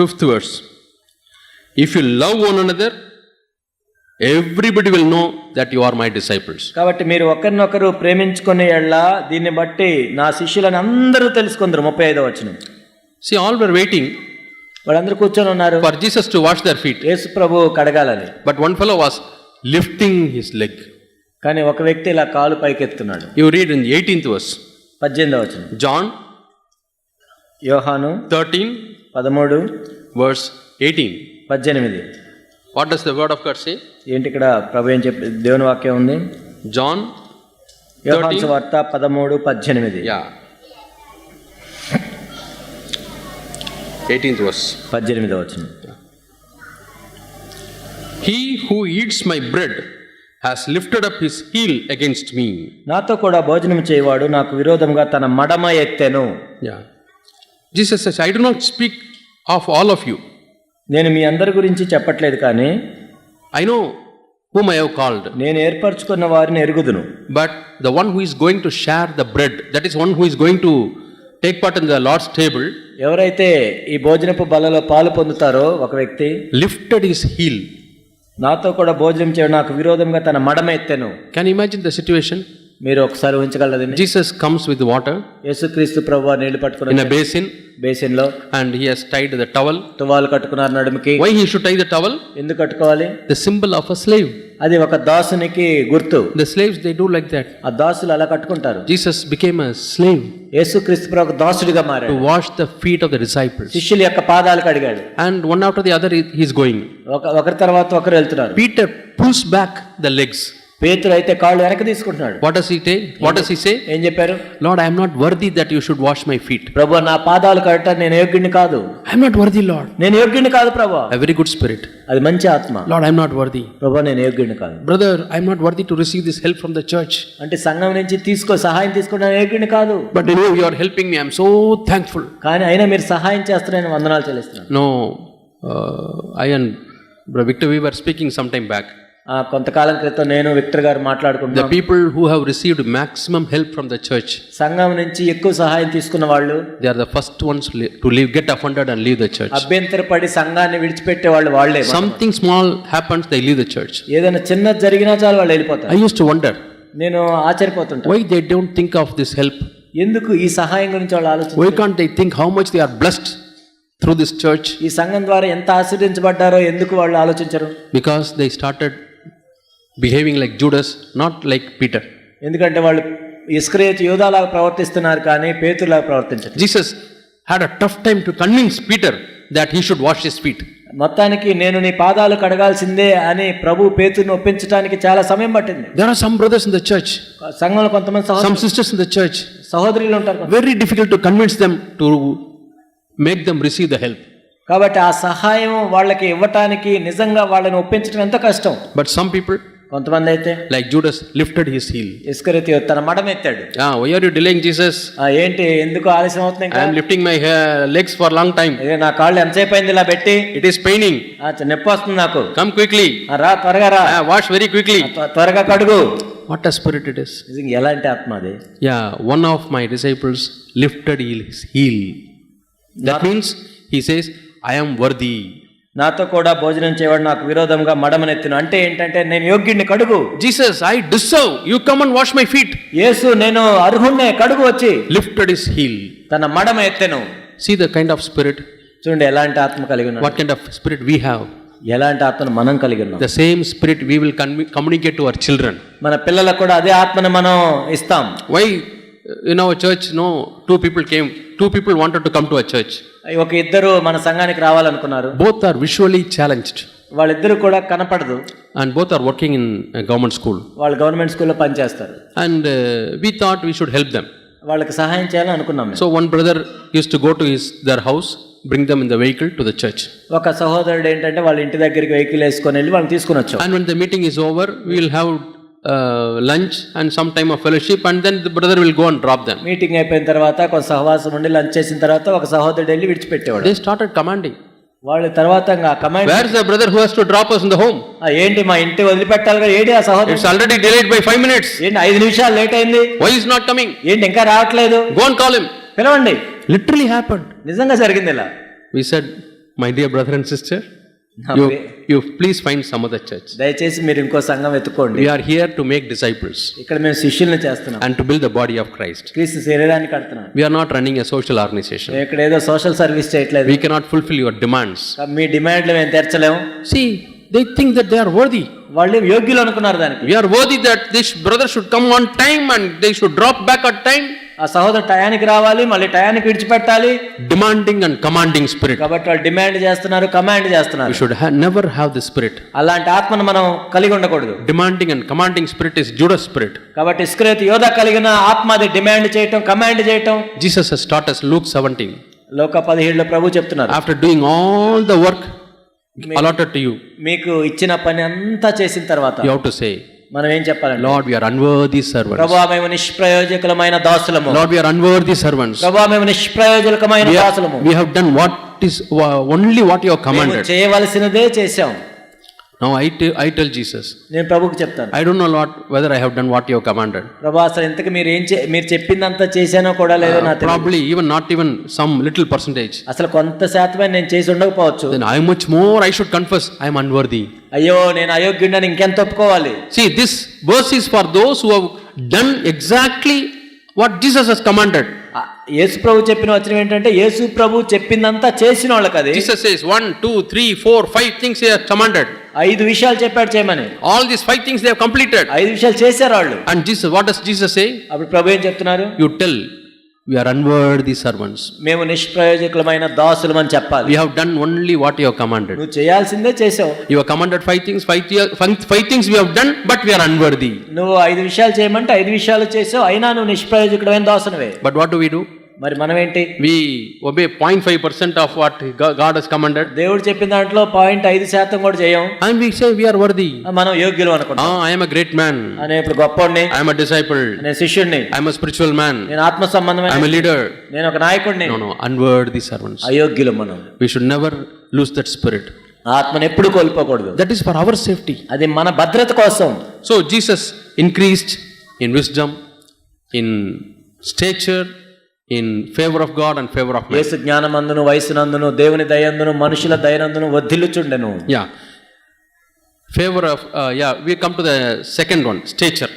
30వ verse. If you love one another, everybody will know that you are my disciples. కాబట్టి మీరు ఒకరినొకరు ప్రేమించుకునే యెడల దీన్ని బట్టి నా శిష్యులని అందరూ తెలుసుకుందరు. 35వ వచనం. See, all were waiting వాళ్ళందరూ కూర్చొని ఉన్నారు for Jesus to wash their feet. Yesu Prabhu కడగాలని. But one fellow was lifting his leg. కానీ ఒక వ్యక్తి ఇలా కాలు పైకెత్తున్నాడు. You read in the 18th verse. 18వ వచనం. John యోహాను 13 13 verse 18. 18. What does the word of God say? ఏంటి ఇక్కడ ప్రభు ఏం చెప్పి దేవుని వాక్యం ఉంది. John యోహాను 13. సువార్త 13 18. Yeah. 18th verse. 18వ వచనం. He who eats my bread has lifted up his heel against me. నాతో కూడా భోజనం చేయవాడు నాకు విరోధంగా తన మడమ ఎత్తెను. Yeah. Jesus says, I do not speak of all of you. నేను మీ అందరి గురించి చెప్పట్లేదు, కానీ I know whom I have called. నేను ఏర్పరచుకున్న వారిని ఎరుగుదును. But the one who is going to share the bread, that is one who is going to take part in the Lord's table, ఎవరైతే ఈ భోజనపు బలలో పాలు పొందుతారో ఒక వ్యక్తి lifted his heel. నాతో కూడా భోజనం చేయడం నాకు విరోధంగా తన మడమ ఎత్తెను. Can you imagine the situation? మీరు ఒకసారి ఊహించగలరు. Jesus comes with water యేసుక్రీస్తు ప్రభువు నీళ్లు in పట్టుకుని a basin బేసిన్ లో and he has tied the towel. తువాలు కట్టుకున్నారు నడుముకి. Why he should tie the towel? ఎందుకు కట్టుకోవాలి? The symbol of a slave. అది ఒక దాసునికి గుర్తు. The slaves, they do like that. ఆ దాసులు అలా కట్టుకుంటారు. Jesus became a slave యేసుక్రీస్తు ప్రభు ఒక దాసుడిగా to మారాడు. wash the feet of the disciples. శిష్యుల యొక్క పాదాలు కడిగాడు. And one after the other he is going. ఒకరి తర్వాత ఒకరు వెళ్తున్నారు. Peter pulls back the legs. పేతురు అయితే కాళ్ళు వెనక్కి తీసుకుంటున్నాడు. What does he take? What does he say? ఏం చెప్పారు? Lord, I am not worthy that you should wash my feet. ప్రభు నా పాదాలు కడటానికి నేను యోగ్యుడిని కాదు. I am not worthy, Lord. నేను యోగ్యుడిని కాదు ప్రభు. A very good spirit. అది మంచి ఆత్మ. Lord, I am not worthy. ప్రభు నేను యోగ్యుడిని కాదు. Brother, I am not worthy to receive this help from the church. అంటే సంఘం నుంచి సహాయం తీసుకోవడానికి యోగ్యుడిని కాదు. But you know, you are helping me. I am so thankful. కానీ అయినా మీరు సహాయం చేస్తారని వందనాలు చెల్లిస్తున్నాను. No, I and Brother Victor, we were speaking some time back. కొంతకాలం క్రితం నేను విక్టర్ గారు The మాట్లాడుకుంటున్నాం. people who have received maximum help from the church, సంఘం నుంచి ఎక్కువ సహాయం తీసుకున్న వాళ్ళు they are the first ones to leave, get offended and leave the church. అభ్యంతరపడి సంఘాన్ని విడిచిపెట్టే వాళ్ళు వాళ్ళే. Something small happens, they leave the church. ఏదైనా చిన్నది జరిగినా చాలు వాళ్ళు వెళ్ళిపోతారు. I used to wonder నేను ఆశ్చర్యపోతుంటా, why they don't think of this help. ఎందుకు ఈ సహాయం గురించి వాళ్ళు ఆలోచించారు? Why can't they think how much they are blessed through this church? ఈ సంఘం ద్వారా ఎంత ఆశీర్వదించబడ్డారో ఎందుకు వాళ్ళు ఆలోచించరు? Because they started behaving like Judas, not like Peter. ఎందుకంటే వాళ్ళు ఇస్కరియోతు యూదాలాగా ప్రవర్తిస్తున్నారు, కానీ పేతురులాగా ప్రవర్తించరు. Jesus had a tough time to convince Peter that he should wash his feet. మొత్తానికి నేను నీ పాదాలు కడగాల్సిందే అని ప్రభు పేతురుని ఒప్పించడానికి చాలా సమయం పట్టింది. There are some brothers in the church, సంఘంలో కొంతమంది some sisters in the church, సహోదరులు ఉంటారు. very difficult to convince them to make them receive the help. కాబట్టి ఆ సహాయం వాళ్ళకి ఇవ్వటానికి నిజంగా వాళ్ళని ఒప్పించడం ఎంత కష్టం. But some people, కొంతమంది అయితే like Judas, lifted his heel. ఇస్కరియోతు తన మడమెత్తాడు. Why are you delaying, Jesus? ఏంటి ఎందుకు ఆలస్యం అవుతుంది? I am lifting my legs for long time. నా కాళ్ళు ఎంతసేపు అయింది ఇలా పెట్టి? It is paining. నొప్పి వస్తుంది నాకు. Come quickly. రా త్వరగా రా. Wash very quickly. త్వరగా కడుగు. What a spirit it is. నిజంగా ఎలాంటి ఆత్మ అది? Yeah, one of my disciples lifted his heel. That means he says, I am worthy. నాతో కూడా భోజనం చేయవాడు నాకు విరోధంగా మడమనెత్తును. అంటే ఏంటంటే నేను యోగ్యుడిని, కడుగు. Jesus, I deserve. You come and wash my feet. యేసు నేను అర్హుణ్ణే, కడుగు వచ్చి. Lifted his heel. తన మడమ ఎత్తెను. See the kind of spirit. చూడండి ఎలాంటి ఆత్మ కలిగి ఉన్నాడు. What kind of spirit we have. ఎలాంటి ఆత్మను మనం కలిగి ఉన్నాం. The same spirit we will communicate to our children. మన పిల్లలకు కూడా అదే ఆత్మను మనం ఇస్తాం. Why in our church, no, two people wanted to come to a church. ఒక ఇద్దరు మన సంఘానికి రావాలనుకున్నారు. Both are visually challenged. వాళ్ళిద్దరు కూడా కనపడదు. And both are working in a government school. వాళ్ళు గవర్నమెంట్ స్కూల్లో పనిచేస్తారు. And we thought we should help them. వాళ్ళకి సహాయం చేయాలని అనుకున్నాం. So one brother used to go to their house, bring them in the vehicle to the church. ఒక సహోదరుడు ఏంటంటే వాళ్ళ ఇంటి దగ్గరికి వెహికల్ వేసుకొని వెళ్ళి వాళ్ళని తీసుకుని వచ్చాం. And when the meeting is over, we will have lunch and some time of fellowship, and then the brother will go and drop them. Meeting అయిపోయిన తర్వాత కొంత సహవాసం ఉండి లంచ్ చేసిన తర్వాత ఒక సహోదరుడు వెళ్ళి విడిచిపెట్టేవాడు. They started commanding. వాళ్ళ తర్వాత command, Where is the brother who has to drop us in the home? ఏంటి మా ఇంటి వదిలిపెట్టాలి కదా, ఏంటి ఆ సహోదరుడు? It's already delayed by 5 minutes. ఏంటి 5 నిమిషాలు లేట్ అయింది? Why is not coming? ఏంటి ఇంకా రావట్లేదు? Go and call him. పిలవండి. Literally happened. నిజంగా జరిగింది ఇలా. We said, my dear brother and sister, you please find some other church. దయచేసి మీరు ఇంకో సంఘం వెతుక్కోండి. We are here to make disciples. ఇక్కడ మేము శిష్యుల్ని చేస్తున్నాం. And to build the body of Christ. క్రీస్తు శరీరాన్ని కడుతున్నాం. We are not running a social organization. ఇక్కడ ఏదో సోషల్ సర్వీస్ చేయట్లేదు. We cannot fulfill your demands. మీ డిమాండ్లు మేము తీర్చలేము. See, they think that they are worthy. వాళ్ళు యోగ్యులు అనుకున్నారు దానికి. We are worthy that this brother should come on time and they should drop back at time. ఆ సహోదరు టయానికి రావాలి, మళ్ళీ టయానికి విడిచిపెట్టాలి. Demanding and commanding spirit. కాబట్టి వాళ్ళు డిమాండ్ చేస్తున్నారు, కమాండ్ చేస్తున్నారు. We should never have this spirit. అలాంటి ఆత్మను మనం కలిగి ఉండకూడదు. Demanding and commanding spirit is Judas spirit. కాబట్టి ఇస్కరియోతు యోధా కలిగిన ఆత్మ అది డిమాండ్ చేయటం, కమాండ్ చేయటం. Jesus has taught us Luke 17. లోక 17లో ప్రభు చెప్తున్నారు. After doing all the work, allotted to you, మీకు ఇచ్చిన పని అంతా చేసిన తర్వాత you have to say, మనం ఏం చెప్పాలండి? Lord, we are unworthy servants. ప్రభువా మేము నిష్ప్రయోజకులమైన దాసులము. Lord, we are unworthy servants. ప్రభువా మేము నిష్ప్రయోజకులమైన దాసులము. We have done what is only what you have మేము commanded. చేయవలసినదే చేశాం. Now I tell Jesus, నేను ప్రభువుకి చెప్తాను, I don't know, Lord, whether I have done what you have commanded. ప్రభు అసలు ఇంతకు మీరు చెప్పిందంతా చేశానో కూడా లేదో నాకు తెలియదు. Probably even not even some little percentage. అసలు కొంత శాతమే నేను చేసి ఉండకపోవచ్చు. Then how much more I should confess I am unworthy. అయ్యో నేను అయోగ్యుడని ఇంకెంత ఒప్పుకోవాలి. See, this verse is for those who have done exactly what Jesus has commanded. యేసు ప్రభు చెప్పిన వచనం ఏంటంటే యేసు ప్రభు చెప్పిందంతా చేసిన వాళ్ళకి అది. Jesus says 1, 2, 3, 4, 5 things he has commanded. 5 విషయాలు చెప్పాడు చేయమని. All these 5 things they have completed. 5 విషయాలు చేశారు వాళ్ళు. And Jesus, what does Jesus say? అప్పుడు ప్రభు ఏం చెప్తున్నారు? You tell, we are unworthy servants. మేము నిష్ప్రయోజకులమైన దాసులం అని చెప్పాలి. We have done only what you have commanded. నువ్వు చేయాల్సిందే చేసావు. You have commanded 5 things, 5 things we have done, but we are unworthy. నువ్వు 5 విషయాలు చేయమంటే 5 విషయాలు చేసావు, అయినా నువ్వు నిష్ప్రయోజకుడమైన దాసునివే. But what do? మరి మనం ఏంటి? We obey 0.5% of what God has commanded. దేవుడు చెప్పిన దాంట్లో 0.5% కూడా చేయం. And we say we are worthy. మనం యోగ్యులు అనుకుంటాం. I am a great man. నేను ఇప్పుడు గొప్పోడిని. I am a disciple. నేను శిష్యుడిని. I am a spiritual man. నేను ఆత్మ సంబంధమైన. I am a leader. నేను ఒక నాయకుడిని. No, unworthy servants. అయోగ్యులు మనం. We should never lose that spirit. ఆత్మను ఎప్పుడు కోల్పోకూడదు. That is for our safety. అది మన భద్రత కోసం. So Jesus increased in wisdom, in stature, in favor of God and favor of man. యేసు జ్ఞానమందును వయసునందును దేవుని దయందును మనుషుల దయనందును వర్ధిల్లుచుండెను. Yeah. Favor of we come to the second one, stature.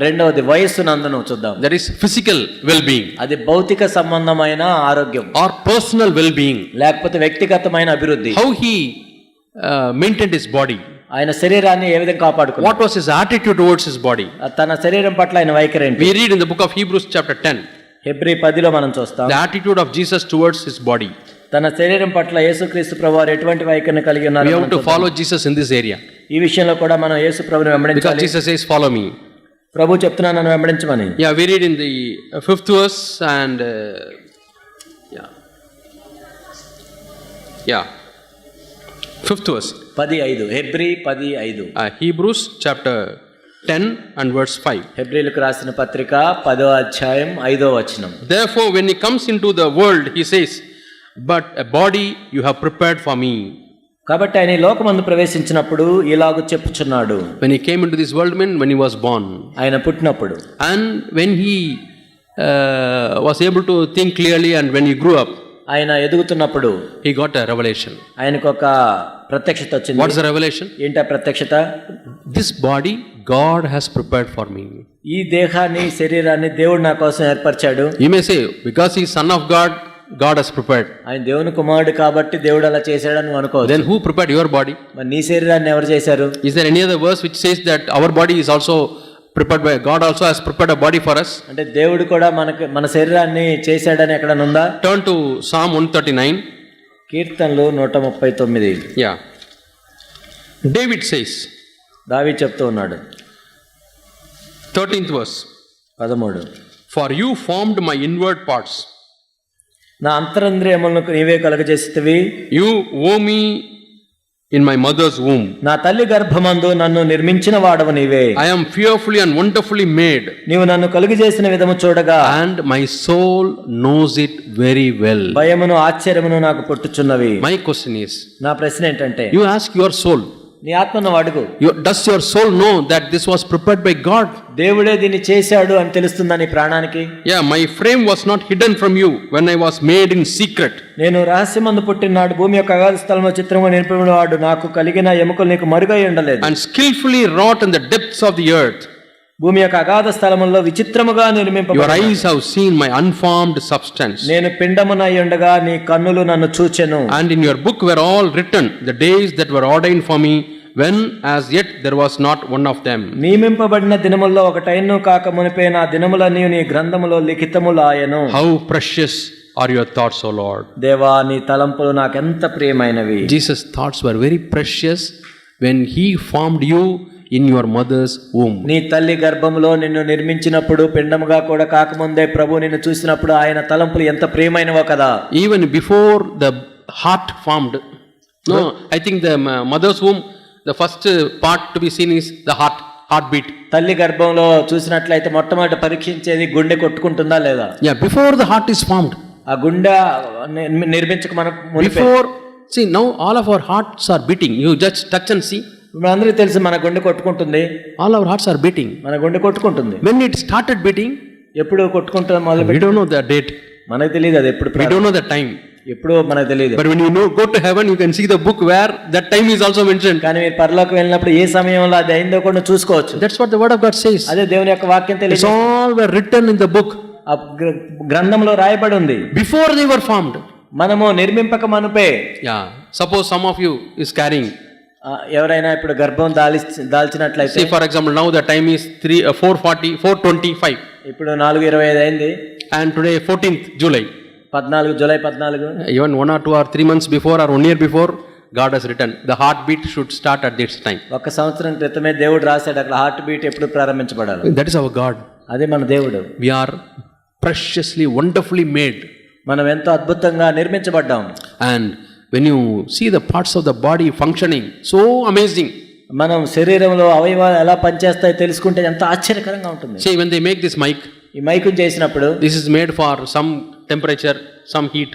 రెండవది వయసునందును చూద్దాం. That is physical well-being. అది భౌతిక సంబంధమైన ఆరోగ్యం. Or personal well-being. లేకపోతే వ్యక్తిగతమైన అభివృద్ధి. How he maintained his body. ఆయన శరీరాన్ని ఏ విధంగా కాపాడుకున్నాడు? What was his attitude towards his body? తన శరీరం పట్ల ఆయన వైఖరి ఏంటి? We read in the book of Hebrews chapter 10. Hebrew 10లో మనం చూస్తాం. The attitude of Jesus towards his body. తన శరీరం పట్ల యేసుక్రీస్తు ప్రభువారు ఎటువంటి వైఖరిని కలిగి ఉన్నారు? We have to follow Jesus in this area. ఈ విషయంలో కూడా మనం యేసు ప్రభువుని వెంబడించాలి. Because Jesus says follow me. ప్రభు చెప్తున్నాను నన్ను వెంబడించమని. Yeah, we read in the 5th verse and 5th verse. 10:5 Hebrew 10:5. Hebrews chapter 10 and verse 5. హెబ్రీలకు రాసిన పత్రిక 10వ అధ్యాయం 5వ వచనం. Therefore when he comes into the world he says, but a body you have prepared for me. కాబట్టి ఆయన ఈ లోకమందు ప్రవేశించినప్పుడు ఇలాగ చెప్పుచున్నాడు. When he came into this world meant when he was born. ఆయన పుట్టినప్పుడు. And when he was able to think clearly and when he grew up. ఆయన ఎదుగుతున్నప్పుడు he got a revelation. ఆయనకు ఒక ప్రత్యక్షత వచ్చింది. What is the revelation? ఏంటి ఆ ప్రత్యక్షత? This body God has prepared for me. ఈ దేహాన్ని శరీరాన్ని దేవుడు నా కోసం ఏర్పరిచాడు. You may say because he is son of God, God has prepared. ఆయన దేవుని కుమారుడు కాబట్టి దేవుడు అలా చేశాడని నువ్వు అనుకోవచ్చు. Then who prepared your body? మరి నీ శరీరాన్ని ఎవరు చేశారు? Is there any other verse which says that our body is also prepared by God, also has prepared a body for us? అంటే దేవుడు కూడా మన శరీరాన్ని చేశాడని ఎక్కడైనా ఉందా? Turn to Psalm 139. కీర్తనలు 139. Yeah. David says. దావీదు చెప్తూ ఉన్నాడు. 13th verse. 13. For you formed my inward parts. నా అంతరంద్రియములను నీవే కలుగజేసితివి. You wove me in my mother's womb. నా తల్లి గర్భమందు నన్ను నిర్మించిన వాడవు నీవే. I am fearfully and wonderfully made. నీవు నన్ను కలుగజేసిన విధము చూడగా and my soul knows it very well. భయమును ఆశ్చర్యమును నాకు పుట్టుచున్నవి. My question is, నా ప్రశ్న ఏంటంటే, you ask your soul, నీ ఆత్మను అడుగు, does your soul know that this was prepared by God? దేవుడే దీన్ని చేశాడు అని తెలుస్తుందా నీ ప్రాణానికి? Yeah, my frame was not hidden from you when I was made in secret. నేను రహస్యమందు పుట్టినాడు భూమి యొక్క అగాధ స్థలంలో చిత్రముగా నిలిపినవాడు నాకు కలిగిన ఎముకలు నీకు మరుగై ఉండలేదు. And skillfully wrought in the depths of the earth. భూమి యొక్క అగాధ స్థలములో విచిత్రముగా నిర్మింపబడిన. Your eyes have seen my unformed substance. నేను పిండమునై ఉండగా నీ కన్నులు నన్ను చూచెను. And in your book were all written the days that were ordained for me, when as yet there was not one of them. నియమింపబడిన దినముల్లో ఒకటైనను కాక మునిపే నా దినములన్నీ నీ గ్రంథములో లిఖితములాయెను. How precious are your thoughts, O Lord. దేవా నీ తలంపులు నాకెంత ప్రియమైనవి. Jesus' thoughts were very precious when he formed you in your mother's womb. నీ తల్లి గర్భములో నిన్ను నిర్మించినప్పుడు పిండముగా కూడా కాకముందే ప్రభు నిన్ను చూసినప్పుడు ఆయన తలంపులు ఎంత ప్రియమైనవో కదా. Even before the heart formed, No, I think the mother's womb, the first part to be seen is the heartbeat. తల్లి గర్భంలో చూసినట్లయితే మొట్టమొదటి పరీక్షించేది గుండె కొట్టుకుంటుందా లేదా. Yeah, before the heart is formed. ఆ గుండె నిర్మించక మనకు Before, see now all of our hearts are beating. You just touch and see. మనందరికీ తెలుసు మన గుండె కొట్టుకుంటుంది. All our hearts are beating. మన గుండె కొట్టుకుంటుంది. When it started beating, ఎప్పుడు కొట్టుకుంటుంది మొదలు we don't know the date. మనకు తెలియదు అది ఎప్పుడు We don't know the time. ఎప్పుడు మనకు తెలియదు. But when you know, go to heaven, you can see the book where that time is also mentioned. కానీ మీరు పరలోకి వెళ్ళినప్పుడు ఏ సమయంలో అది అయిందో కూడా చూసుకోవచ్చు. That's what the word of God says. అదే దేవుని యొక్క వాక్యం It's తెలియదు. all were written in the book ఆ గ్రంథంలో రాయబడి ఉంది. before they were formed. మనము నిర్మింపక మనుపే. Yeah. Suppose some of you is carrying. ఎవరైనా ఇప్పుడు గర్భం దాల్చినట్లయితే, See, for example, now the time is 4:25. ఇప్పుడు 4:25 అయింది. And today 14th July. July 14. Even 1 or 2 or 3 months before or 1 year before, God has written the heartbeat should start at this time. ఒక సంవత్సరం క్రితమే దేవుడు రాశాడు అక్కడ హార్ట్ బీట్ ఎప్పుడు ప్రారంభించబడాలి. That is our God. అదే మన దేవుడు. We are preciously, wonderfully made. మనం ఎంతో అద్భుతంగా నిర్మించబడ్డాం. And when you see the parts of the body functioning, so amazing. మనం శరీరంలో అవయవాలు ఎలా పనిచేస్తాయో తెలుసుకుంటే ఎంత ఆశ్చర్యకరంగా ఉంటుంది. See, when they make this mic, ఈ మైకుని చేసినప్పుడు this is made for some temperature, some heat.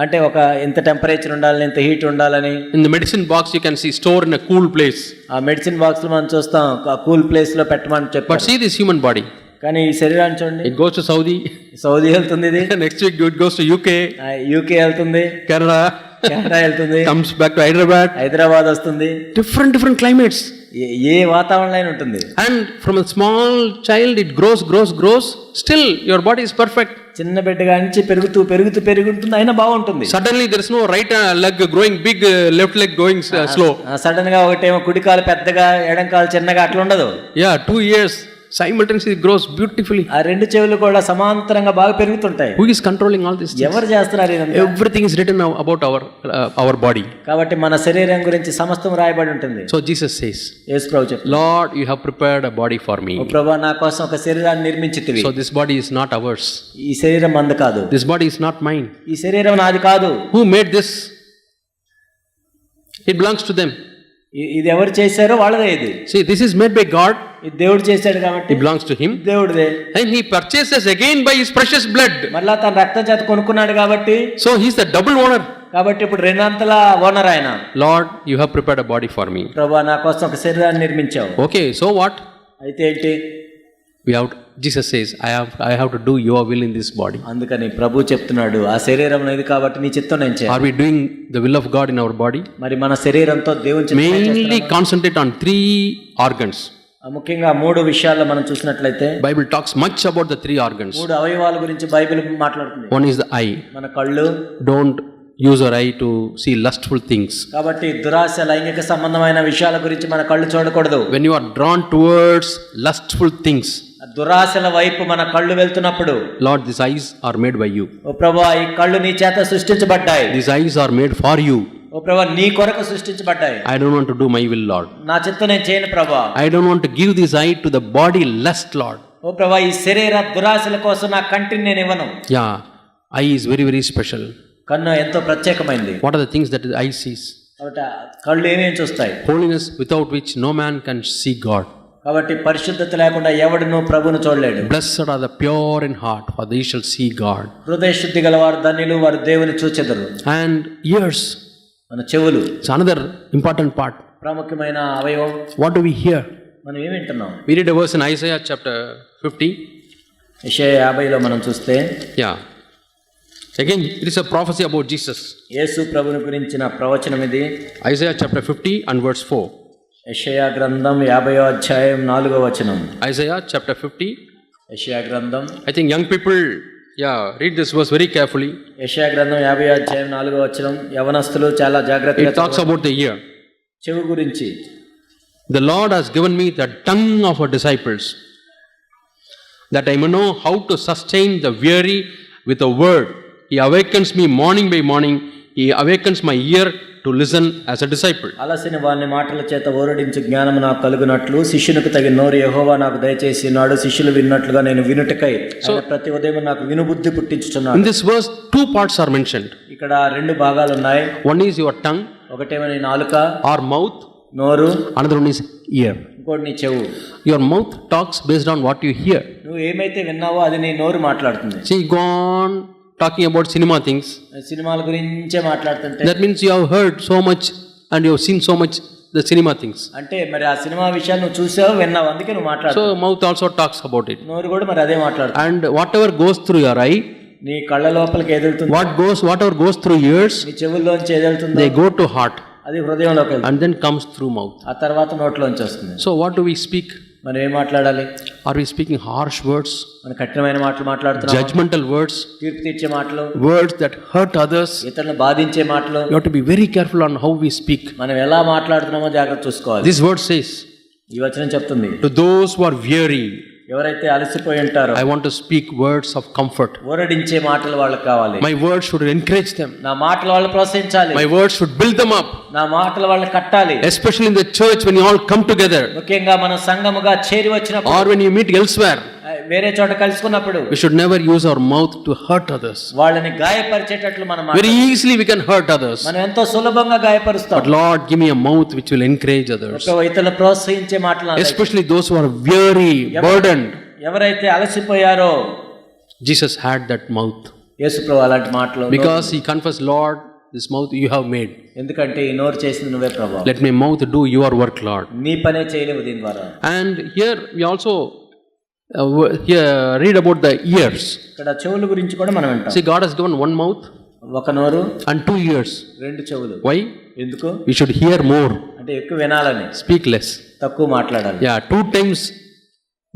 అంటే ఒక ఇంత టెంపరేచర్ ఉండాలని, ఇంత హీట్ ఉండాలని. In the medicine box you can see store in a cool place. ఆ మెడిసిన్ బాక్స్ లో మనం చూస్తాం ఆ కూల్ ప్లేస్ లో పెట్టమని But చెప్పారు. see this human body. కానీ ఈ శరీరాన్ని చూడండి. It goes to Saudi. Saudi వెళ్తుంది ఇది. Next week it goes to UK, UK వెళ్తుంది, Canada, కెనడా వెళ్తుంది, comes back to Hyderabad. Hyderabad వస్తుంది. Different climates. ఏ వాతావరణం ఉంటుంది. And from a small child it grows. Still your body is perfect. చిన్న బిడ్డగా నుంచి పెరుగుతుంది అయినా బాగుంటుంది. Suddenly there is no right leg growing big, left leg going slow. Sudden గా ఒకటేమో కుడికాలు పెద్దగా ఎడంకాలు చిన్నగా అట్లా ఉండదు. Yeah, 2 years simultaneously it grows beautifully. ఆ రెండు చెవులు కూడా సమాంతరంగా బాగా పెరుగుతుంటాయి. Who is controlling all this? ఎవరు చేస్తున్నారు ఇదంతా? Everything is written about our body. కాబట్టి మన శరీరం గురించి సమస్తం రాయబడి ఉంటుంది. So Jesus says, యేసు ప్రభువు చెప్తాడు, Lord, you have prepared a body for me. ఓ ప్రభువా నా కోసం ఒక శరీరాన్ని నిర్మించితివి. So this body is not ours. ఈ శరీరం మంది కాదు. This body is not mine. ఈ శరీరం నాది కాదు. Who made this? It belongs to them. ఇది ఎవరు చేశారో వాళ్ళదే ఇది. See, this is made by God. ఇది దేవుడు చేశాడు కాబట్టి It belongs to him. దేవుడిదే. And he purchases again by his precious blood. మళ్ళా తన రక్తం చేత కొనుక్కున్నాడు కాబట్టి, So he is the double owner. కాబట్టి ఇప్పుడు రెండంతల ఓనర్ ఆయన. Lord, you have prepared a body for me. ప్రభువా నా కోసం ఒక శరీరాన్ని నిర్మించావు. Okay, so what? అయితే ఏంటి? Jesus says, I have to do your will in this body. అందుకని ప్రభు చెప్తున్నాడు ఆ శరీరం ఇది కాబట్టి నీ చిత్తం నేను చేయాలి. Are we doing the will of God in our body? మరి మన శరీరంతో దేవుని చిత్తం Mainly concentrate on 3 organs. ముఖ్యంగా 3 విషయాల్లో మనం చూసినట్లయితే Bible talks much about the 3 organs. 3 అవయవాల గురించి బైబిల్ మాట్లాడుతుంది. One is the eye. మన కళ్ళు. Don't use your eye to see lustful things. కాబట్టి దురాశ, లైంగిక సంబంధమైన విషయాల గురించి మన కళ్ళు చూడకూడదు. When you are drawn towards lustful things, దురాశల వైపు మన కళ్ళు వెళ్తున్నప్పుడు, Lord, these eyes are made by you. ఓ ప్రభువా ఈ కళ్ళు నీ చేత సృష్టించబడ్డాయి. These eyes are made for you. ఓ ప్రభువా నీ కొరకు సృష్టించబడ్డాయి. I don't want to do my will, Lord. నా చిత్తం నేను చేయను ప్రభువా. I don't want to give this eye to the body lust, Lord. ఓ ప్రభువా ఈ శరీర దురాశల కోసం నా కంటిని నేను ఇవ్వను. Yeah, eye is very special. కన్ను ఎంతో ప్రత్యేకమైనది. What are the things that the eye sees? కాబట్టి కళ్ళు ఏమేమి చూస్తాయి? Holiness, without which no man can see God. కాబట్టి పరిశుద్ధత లేకుండా ఎవడును ప్రభువును చూడలేడు. Blessed are the pure in heart, for they shall see God. హృదయ శుద్ధి గలవారు ధన్యులు, వారు దేవుని చూచెదరు. And ears, మన చెవులు, it's another important part. ప్రాముఖ్యమైన అవయవం. What do we hear? మనం ఏమి వింటున్నాం? We read a verse in Isaiah chapter 50. యెషయా 50లో మనం చూస్తే, Yeah. Again, it is a prophecy about Jesus. యేసు ప్రభువుని గురించిన ప్రవచనం ఇది. Isaiah chapter 50 and verse 4. యెషయా గ్రంథం 50వ అధ్యాయం 4వ వచనం. Isaiah chapter 50. యెషయా గ్రంథం, I think young people, read this verse very carefully. యెషయా గ్రంథం 50వ అధ్యాయం 4వ వచనం. యవనస్తులు చాలా జాగ్రత్తగా It talks about the ear. చెవు గురించి. The Lord has given me the tongue of our disciples, that I may know how to sustain the weary with a word. He awakens me morning by morning. He awakens my ear to listen as a disciple. అలసిన వాని మాటల చేత ఓరడించు జ్ఞానము నాకు కలుగునట్లు శిష్యునికి తగిన నోరు యెహోవా నాకు దయచేసి ఉన్నాడు. శిష్యులు విన్నట్లుగా నేను వినుటకై ప్రతి ఉదయం నాకు వినుబుద్ధి పుట్టించుచున్నాడు. In this verse, 2 parts are mentioned. ఇక్కడ 2 భాగాలు ఉన్నాయి. One is your tongue. ఒకటేమో నీ నాలుక, or mouth, నోరు, another one is ear. ఇంకోటి నీ చెవు. Your mouth talks based on what you hear. నువ్వు ఏమైతే విన్నావో అది నీ నోరు మాట్లాడుతుంది. See, go on talking about cinema things. సినిమాల గురించే మాట్లాడుతుంటే That means you have heard so much and you have seen so much the cinema things. అంటే మరి ఆ సినిమా విషయాలు నువ్వు చూసావు, విన్నావు, అందుకే నువ్వు మాట్లాడుతావు. So mouth also talks about it. నోరు కూడా మరి అదే మాట్లాడుతుంది. And whatever goes through your eye, నీ కళ్ళ లోపలికి ఎదులుతుంది. whatever goes through ears, నీ చెవుల్లోంచి ఎదులుతుందో they go to heart అది హృదయంలోకి వెళ్తుంది. and then comes through mouth. ఆ తర్వాత నోట్లోంచి వస్తుంది. So what do we speak? మనం ఏం మాట్లాడాలి? Are we speaking harsh words, మన కఠినమైన మాటలు మాట్లాడుతున్నాం, judgmental words, తీర్పు తీర్చే మాటలు, words that hurt others? ఇతరులను బాధించే మాటలు. You have to be very careful on how we speak. మనం ఎలా మాట్లాడుతున్నామో జాగ్రత్త చూసుకోవాలి. This word says, ఈ వచనం చెప్తుంది, to those who are weary, ఎవరైతే అలసిపోయి ఉంటారో I want to speak words of comfort. ఊరడించే మాటలు వాళ్ళకి కావాలి. My words should encourage them. నా మాటలు వాళ్ళు ప్రోత్సహించాలి. My words should build them up. నా మాటలు వాళ్ళని కట్టాలి. Especially in the church when you all come together, ముఖ్యంగా మనం సంఘముగా చేరి వచ్చినప్పుడు, or when you meet elsewhere, వేరే చోట కలుసుకున్నప్పుడు we should never use our mouth to hurt others. వాళ్ళని గాయపరిచేటట్లు మనం Very easily we can hurt others. మనం ఎంతో సులభంగా గాయపరుస్తాం. But Lord, give me a mouth which will encourage others. ఇతరులను ప్రోత్సహించే మాటలు, Especially those who are weary, burdened. ఎవరైతే అలసిపోయారో, Jesus had that mouth. యేసుప్రభు అలాంటి మాటలు, Because he confessed, Lord, this mouth you have made. ఎందుకంటే ఈ నోరు చేసింది నువ్వే ప్రభువా. Let my mouth do your work, Lord. నీ పనే చేయలేవు దీని ద్వారా. And here we also here read about the ears. ఇక్కడ చెవుల గురించి కూడా మనం వింటాం. See, God has given one mouth ఒక నోరు and 2 ears. రెండు చెవులు. Why? ఎందుకు? We should hear more, అంటే ఎక్కువ వినాలని, speak less. తక్కువ మాట్లాడాలి. Yeah, 2 times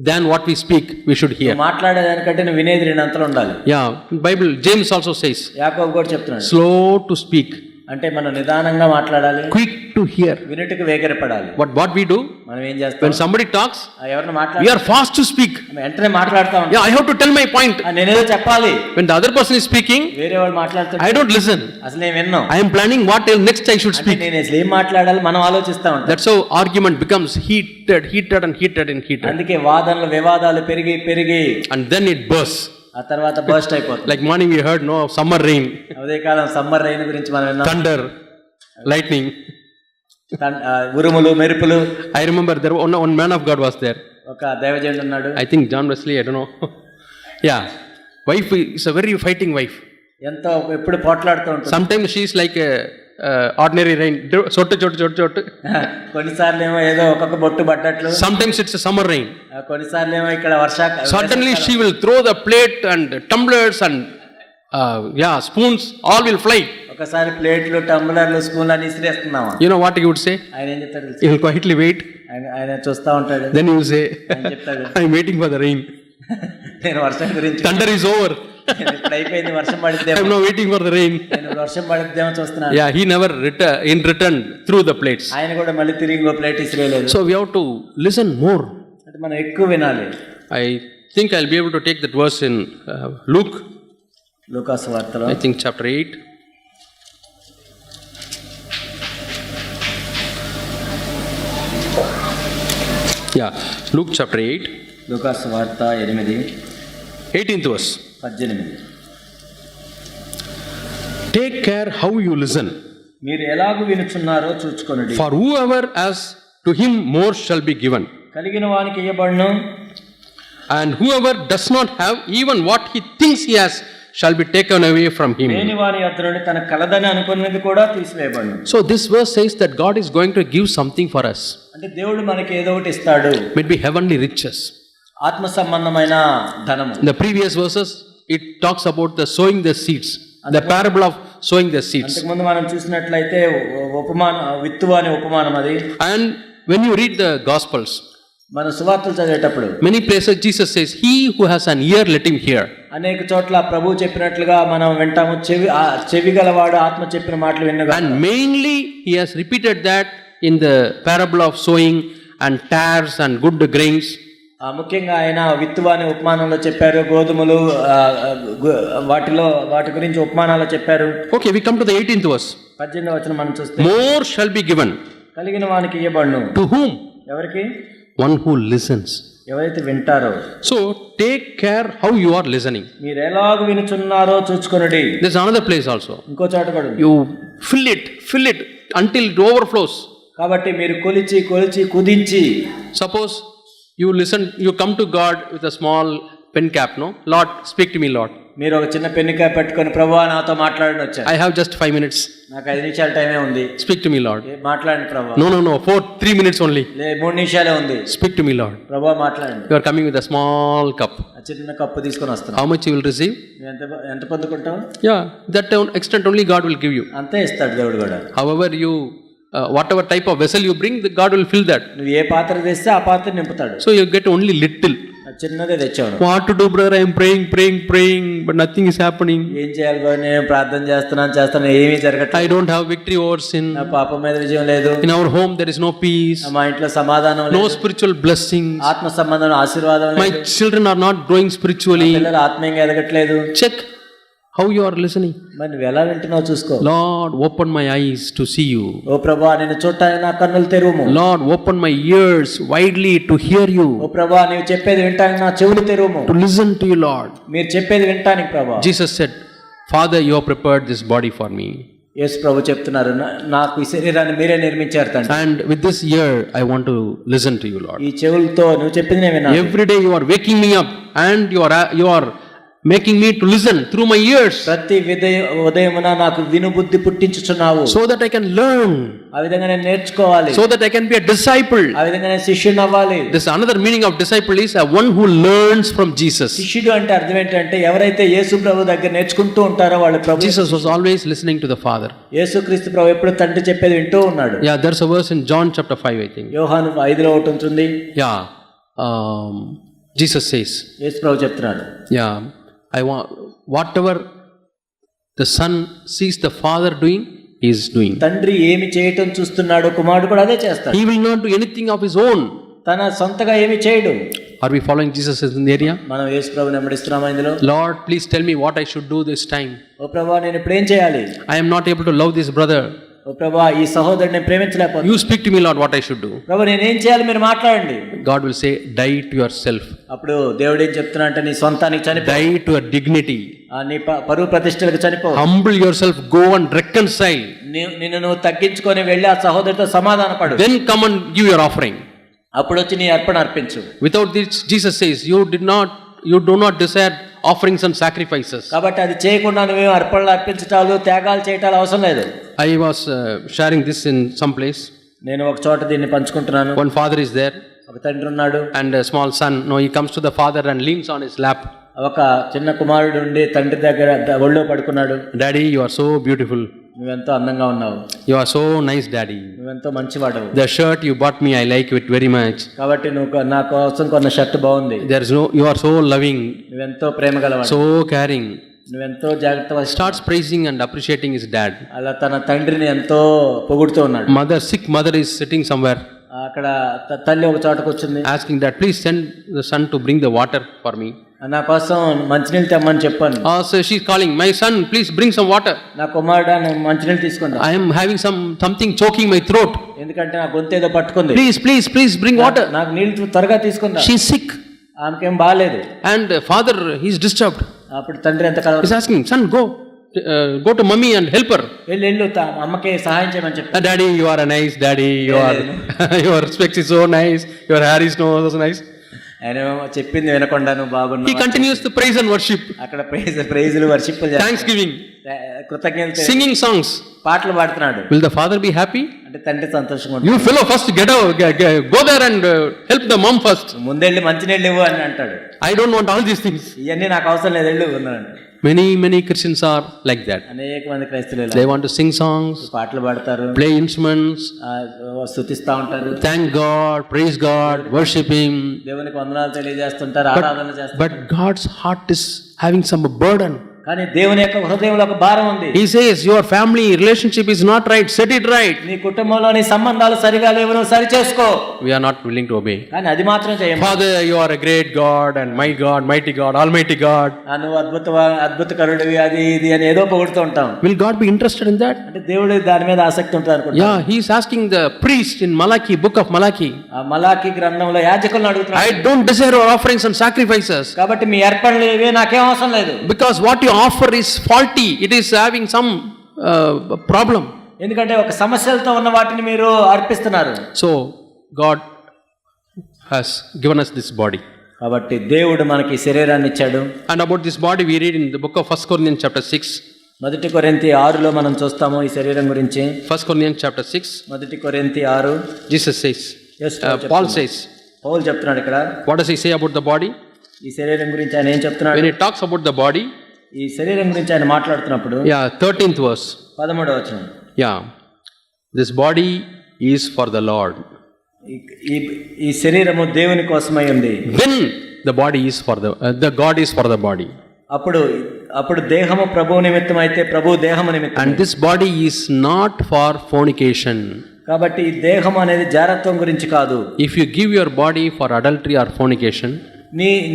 than what we speak we should hear. మాట్లాడేదానికంటే నువ్వు వినేది 2 అంతలు ఉండాలి. Yeah, Bible James also says, యాకోబు కూడా చెప్తున్నాడు, slow to speak, అంటే మనం నిదానంగా మాట్లాడాలి, quick to hear. వినుటకు వేగరపడాలి. But what we do మనం ఏం చేస్తాం? when somebody talks, ఎవరిని we మాట్లాడాలి, are fast to speak. వెంటనే మాట్లాడుతూ ఉంటాం. Yeah, I have to tell my point. నేనేదో చెప్పాలి. When the other person is speaking, వేరే వాళ్ళు మాట్లాడుతుంటే I don't listen. అసలు నేను విన్నాం. I am planning what next I should speak. నేను అసలు ఏం మాట్లాడాలి మనం ఆలోచిస్తా ఉంటాం. That's how argument becomes heated and heated. అందుకే వాదనలు వివాదాలు పెరిగి And then it bursts. ఆ తర్వాత బర్స్ట్ అయిపోతుంది. Like morning we heard no summer rain, అదే కాలం సమ్మర్ రైన్ గురించి మనం విన్నాం. thunder, lightning. ఉరుములు మెరుపులు. I remember there one man of God was there. ఒక దైవజనుడు ఉన్నాడు. I think John Wesley, I don't know. Yeah, wife is a very fighting wife. ఎంతో ఎప్పుడు పోట్లాడుతూ ఉంటుంది. Sometimes she is like a ordinary rain, చోటు. కొన్నిసార్లు ఏమో ఏదో ఒక్కొక్క బొట్టు పడ్డట్లు. Sometimes it's a summer rain. కొన్నిసార్లు ఏమో ఇక్కడ Suddenly she will throw the plate and tumblers and spoons, all will fly. ఒకసారి ప్లేట్లు, టంబ్లర్లు, స్పూన్లు అని ఇసిరేస్తున్నావా. You know what he would say? ఆయన ఏం చెప్తాడు? He will quietly wait. ఆయన చూస్తా ఉంటాడు. Then he will say, చెప్తాడు, I am waiting for the rain. నేను వర్షం గురించి, Thunder is over. ఇప్పుడు అయిపోయింది, వర్షం I am పడిద్దేమో, now waiting for the rain. నేను వర్షం పడిద్దేమో చూస్తున్నాను. Yeah, he never returned through the plates. ఆయన కూడా మళ్ళీ తిరిగి ఇంకో plate ఇసిరేయలేదు. So we have to listen more. అంటే మనం ఎక్కువ వినాలి. I think I'll be able to take that verse in Luke. లూకాసు వార్తలో I think chapter 8. Yeah, Luke chapter 8. లూకాసు వార్త 8, 18th verse. 18. Take care how you listen. మీరు ఎలాగూ వినుచున్నారో చూచుకొనుడి. For whoever has, to him more shall be given. కలిగిన వానికి ఇయ్యబడును. And whoever does not have, even what he thinks he has, shall be taken away from him. లేని వాని యొద్ద నుండి తన కలదని అనుకున్నది కూడా తీసివేయబడును. So this verse says that God is going to give something for us. అంటే దేవుడు మనకి ఏదో ఒకటి ఇస్తాడు. May be heavenly riches. ఆత్మ సంబంధమైన ధనము. In the previous verses, it talks about the sowing the seeds. The parable of sowing the seeds. అంతకుముందు మనం చూసినట్లయితే విత్తువ అనే ఉపమానం అది. And when you read the Gospels, మన సువార్తలు చదివేటప్పుడు many places Jesus says, he who has an ear, let him hear. అనేక చోట్ల ప్రభువు చెప్పినట్లుగా మనం వింటాము. చెవి గలవాడు ఆత్మ చెప్పిన మాటలు వినగా. And mainly he has repeated that in the parable of sowing and tares and good grains. ముఖ్యంగా ఆయన విత్తువ అనే ఉపమానంలో చెప్పారు. గోధుమలు వాటి గురించి ఉపమానాలు చెప్పారు. Okay, we come to the 18th verse. 18వ వచనం మనం చూస్తే, more shall be given. కలిగిన వానికి ఇయ్యబడును. To whom? ఎవరికి? One who listens. ఎవరైతే వింటారో. So take care how you are listening. మీరు ఎలాగ వినుచున్నారో చూచుకొనుడి. There's another place also. ఇంకో చోట కూడా You fill it until it overflows. కాబట్టి మీరు కొలిచి కొలిచి కుదించి, Suppose you listen, you come to God with a small pen cap, no? Lord, speak to me, Lord. మీరు ఒక చిన్న పెన్నుకాయ పెట్టుకొని ప్రభువా నాతో మాట్లాడని వచ్చారు. I have just 5 minutes. నాకు 5 నిమిషాల టైమే ఉంది. Speak to me, Lord. మాట్లాడండి ప్రభువా. No, 3 minutes only. 3 నిమిషాలే ఉంది. Speak to me, Lord. ప్రభువా మాట్లాడండి. You are coming with a small cup. ఆ చిన్న కప్పు తీసుకొని వస్తున్నాను. How much you will receive? ఎంత పొందుకుంటావు? Yeah, that extent only God will give you. అంతే ఇస్తాడు దేవుడు కూడా. However you, whatever type of vessel you bring, God will fill that. నువ్వు ఏ పాత్ర తెస్తే ఆ పాత్ర నింపుతాడు. So you get only little. చిన్నదే తెచ్చావు. What to do, brother? I am praying, but nothing is happening. ఏం చేయాలి బాబు? నేను ప్రార్థన చేస్తున్నాను, ఏమీ జరగట్లేదు. I don't have victory over sin. నా పాపం మీద విజయం లేదు. In our home there is no peace. మా ఇంట్లో సమాధానం లేదు. No spiritual blessings. ఆత్మ సంబంధం ఆశీర్వాదం లేదు. My children are not growing spiritually. పిల్లలు ఆత్మీయంగా ఎదగట్లేదు. Check how you are listening. మరి నువ్వు ఎలా వింటున్నావు చూసుకో. Lord, open my eyes to see you. ఓ ప్రభువా నిన్ను చూడటానికి నా కన్నులు తెరువుము. Lord, open my ears widely to hear you. ఓ ప్రభువా నీవు చెప్పేది వినటానికి నా చెవులు తెరువుము. To listen to you, Lord. మీరు చెప్పేది వినటానికి ప్రభువా. Jesus said, Father, you have prepared this body for me. యేసు ప్రభు చెప్తున్నారు, నాకు ఈ శరీరాన్ని మీరే నిర్మించారు తండ్రి. And with this ear I want to listen to you, Lord. ఈ చెవులతో నువ్వు చెప్పింది నేను వినాలి. Every day you are waking me up and you are making me to listen through my ears. ప్రతి ఉదయమున నాకు వినుబుద్ధి పుట్టించుచున్నావు. So that I can learn. ఆ విధంగా నేను నేర్చుకోవాలి. So that I can be a disciple. ఆ విధంగా నేను శిష్యుని అవ్వాలి. This another meaning of disciple is a one who learns from Jesus. శిష్యుడు అంటే అర్థం ఏంటంటే ఎవరైతే యేసు ప్రభు దగ్గర నేర్చుకుంటూ ఉంటారో వాళ్ళు ప్రభు. Jesus was always listening to the Father. యేసుక్రీస్తు ప్రభు ఎప్పుడు తండ్రి చెప్పేది వింటూ ఉన్నాడు. Yeah, there's a verse in John chapter 5, I think. యోహాను 5లో ఒకటి ఉంటుంది. Yeah. Jesus says. యేసు ప్రభు చెప్తున్నాడు. Yeah. I want whatever the son sees the father doing, he is doing. తండ్రి ఏమి చేయటం చూస్తున్నాడో కుమారుడు కూడా అదే చేస్తాడు. He will not do anything of his own. తన సొంతగా ఏమి చేయడు. Are we following Jesus in the area? మనం యేసు ప్రభువుని వెంబడిస్తున్నామా ఇందులో? Lord, please tell me what I should do this time. ఓ ప్రభువా నేను ఇప్పుడు ఏం చేయాలి? I am not able to love this brother. ఓ ప్రభువా ఈ సహోదరుని ప్రేమించలేకపోతున్నాను. You speak to me, Lord, what I should do. ప్రభువా నేను ఏం చేయాలి మీరు మాట్లాడండి. God will say, die to yourself. అప్పుడు దేవుడు ఏం చెప్తున్నా అంటే నీ సొంతానికి చనిపో. Die to your dignity. నీ పరువు ప్రతిష్టలకు చనిపో. Humble yourself, go and reconcile. నిన్ను నువ్వు తగ్గించుకొని వెళ్ళి ఆ సహోదరుడితో సమాధానపడు. Then come and give your offering. అప్పుడు వచ్చి నీ అర్పణ అర్పించు. Without this, Jesus says, you do not desire offerings and sacrifices. కాబట్టి అది చేయకుండా నువ్వు అర్పణలు అర్పించటాలు త్యాగాలు చేయటాలు అవసరం లేదు. I was sharing this in some place. నేను ఒక చోట దీన్ని పంచుకుంటున్నాను. One father is there. ఒక తండ్రి ఉన్నాడు. And a small son, he comes to the father and leans on his lap. ఒక చిన్న కుమారుడు ఉండి తండ్రి దగ్గర ఒళ్ళో పడుకున్నాడు. Daddy, you are so beautiful. నువ్వెంతో అందంగా ఉన్నావు. You are so nice, Daddy. నువ్వెంతో మంచివాడవు. The shirt you bought me, I like it very much. కాబట్టి నువ్వు నా కోసం కొన్న షర్ట్ బాగుంది. You are so loving. నువ్వెంతో ప్రేమ గలవాడు. So caring. నువ్వెంతో జాగ్రత్తగా. Starts praising and appreciating his dad. అలా తన తండ్రిని ఎంతో పొగుడుతూ ఉన్నాడు. Sick mother is sitting somewhere. అక్కడ తల్లి ఒక చోటకు వచ్చింది. Asking that, please send the son to bring the water for me. నా కోసం మంచినీళ్ళు తెమ్మని చెప్పాను. So she's calling, my son, please bring some water. నా కుమారుడా మంచినీళ్ళు తీసుకుందా. I am having something choking my throat. ఎందుకంటే నా గొంతు ఏదో పట్టుకుంది. Please bring water. నాకు నీళ్ళు త్వరగా తీసుకుందా. She's sick. ఆమెకేం బాలేదు. And father, he's disturbed. అప్పుడు తండ్రి ఎంత కలవరం. He's asking, son, go to mommy and help her. వెళ్ళు అమ్మకి సహాయం చేయమని చెప్పి. Daddy, you are a nice daddy. Your specs is so nice. Your hair is so nice. ఆయన చెప్పింది వినకుండా నువ్వు బాగున్నావు. He continues to praise and worship. అక్కడ ప్రైజ్లు వర్షిప్ Thanksgiving. కృతజ్ఞత. Singing songs. పాటలు పాడుతున్నాడు. Will the father be happy? అంటే తండ్రి సంతోషంగా ఉంటాడు. You fellow, first go there and help the mom first. ముందెళ్ళి మంచినీళ్ళు ఇవ్వు అని అంటాడు. I don't want all these things. ఇవన్నీ నాకు అవసరం లేదు, వెళ్ళు అన్నాడు. Many Christians are like that. అనేక మంది క్రైస్తవులు They want to sing songs, పాటలు పాడతారు, play instruments, స్తుతిస్తా ఉంటారు, thank God, praise God, worship Him. దేవునికి వందనాలు తెలియజేస్తుంటారు, ఆరాధన చేస్తారు. But God's heart is having some burden. కానీ దేవుని యొక్క హృదయంలో ఒక భారం ఉంది. He says your family relationship is not right, set it right. నీ కుటుంబంలోని సంబంధాలు సరిగా లేవు, నువ్వు సరి చేసుకో. We are not willing to obey. కానీ అది మాత్రం చేయము. Father, you are a great God and my God, mighty God, almighty God. నువ్వు అద్భుతకరుడివి, అది ఇది అని ఏదో పొగుడుతూ ఉంటాం. Will God be interested in that? అంటే దేవుడు దాని మీద ఆసక్తి ఉంటుంది అనుకుంటా. Yeah, he is asking the priest in Malachi, book of Malachi. ఆ మలాకి గ్రంథంలో యాజకులను అడుగుతున్నాడు. I don't desire your offerings and sacrifices. కాబట్టి మీ అర్పణలు ఇవే నాకేం అవసరం లేదు. Because what you offer is faulty. It is having some problem. ఎందుకంటే ఒక సమస్యలతో ఉన్న వాటిని మీరు అర్పిస్తున్నారు. So God has given us this body. కాబట్టి దేవుడు మనకి శరీరాన్ని ఇచ్చాడు. And about this body we read in the book of 1 Corinthians chapter 6. 1 కొరింథీ 6లో మనం చూస్తాము ఈ శరీరం గురించి. 1 Corinthians chapter 6. 1 కొరింథీ 6. Jesus says, Paul says, పౌలు చెప్తున్నాడు ఇక్కడ. what does he say about the body? ఈ శరీరం గురించి ఆయన ఏం చెప్తున్నాడు? When he talks about the body, ఈ శరీరం గురించి ఆయన మాట్లాడుతున్నప్పుడు 13th verse. 13వ వచనం. This body is for the Lord. ఈ శరీరము దేవుని కోసమై ఉంది. When the body is for the God is for the body. అప్పుడు దేహము ప్రభువు నిమిత్తం అయితే ప్రభువు దేహము నిమిత్తం. And this body is not for fornication. కాబట్టి ఈ దేహం అనేది జారత్వం గురించి కాదు. If you give your body for adultery or fornication,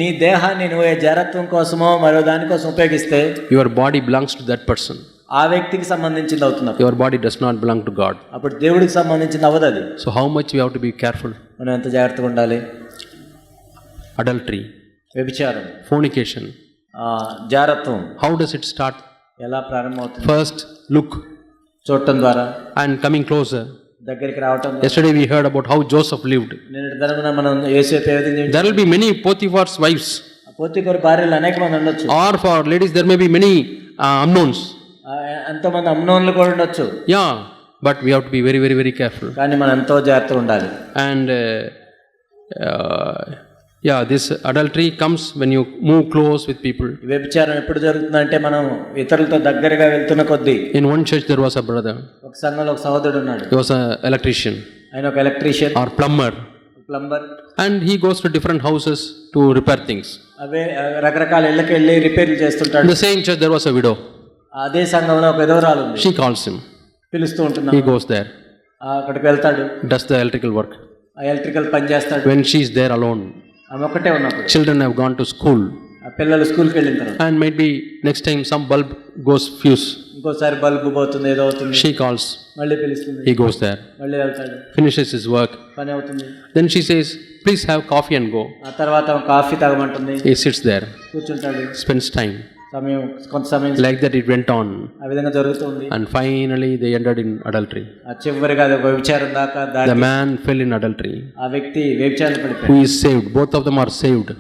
నీ దేహాన్ని నువ్వు జారత్వం కోసమో మరో దానికోసం ఉపయోగిస్తే your body belongs to that person. ఆ వ్యక్తికి సంబంధించింది అవుతుంది. Your body does not belong to God. అప్పుడు దేవుడికి సంబంధించింది అవ్వదు అది. So how much we have to be careful? మనం ఎంత జాగ్రత్తగా ఉండాలి? Adultery, వ్యభిచారం, fornication, జారత్వం. how does it start? ఎలా ప్రారంభమవుతుంది? First, look, చూడటం ద్వారా and coming closer. దగ్గరికి రావటం. Yesterday we heard about how Joseph lived. నిన్నటి దినమున మనం యోసేపు ఏ విధంగా There will be many Potiphar's wives. Potiphar భార్యలు అనేక మంది ఉండొచ్చు. Or for ladies there may be many Amnons. ఎంతోమంది అమ్నోన్లు కూడా ఉండొచ్చు. But we have to be very, very, very careful. కానీ మనం ఎంతో జాగ్రత్తగా ఉండాలి. And this adultery comes when you move close with people. వ్యభిచారం ఎప్పుడు జరుగుతుందంటే మనం ఇతరులతో దగ్గరగా వెళ్తున్న కొద్దీ. In one church there was a brother. ఒక సంఘంలో ఒక సహోదరుడు ఉన్నాడు. He was an electrician. ఆయన ఒక electrician or plumber. And he goes to different houses to repair things. అవే రకరకాల ఇళ్ళకి వెళ్ళి రిపేర్లు చేస్తుంటాడు. In the same church there was a widow. అదే సంఘంలో ఒక విధవరాలు ఉంది. She calls him. పిలుస్తూ ఉంటున్నాడు. He goes there. అక్కడికి వెళ్తాడు. Does the electrical work. ఆ ఎలక్ట్రికల్ పని చేస్తాడు. When she is there alone. ఆమె ఒక్కటే ఉన్నప్పుడు. Children have gone to school. ఆ పిల్లలు స్కూల్కి వెళ్ళిన తర్వాత. And maybe next time some bulb goes fuse. ఇంకోసారి బల్బు పోతుంది, ఏదో అవుతుంది. She calls. మళ్ళీ పిలుస్తుంది. He goes there. మళ్ళీ వెళ్తాడు. Finishes his work. పని అవుతుంది. Then she says, please have coffee and go. ఆ తర్వాత కాఫీ తాగమంటుంది. He sits there. కూర్చుంటాడు. Spends time. కొంత సమయం. Like that it went on. ఆ విధంగా జరుగుతుంది. And finally they ended in adultery. ఆ చివరిగా వ్యభిచారం దాకా the man fell in adultery. ఆ వ్యక్తి వ్యభిచారం పడిపోయాడు. Who is saved? Both of them are saved.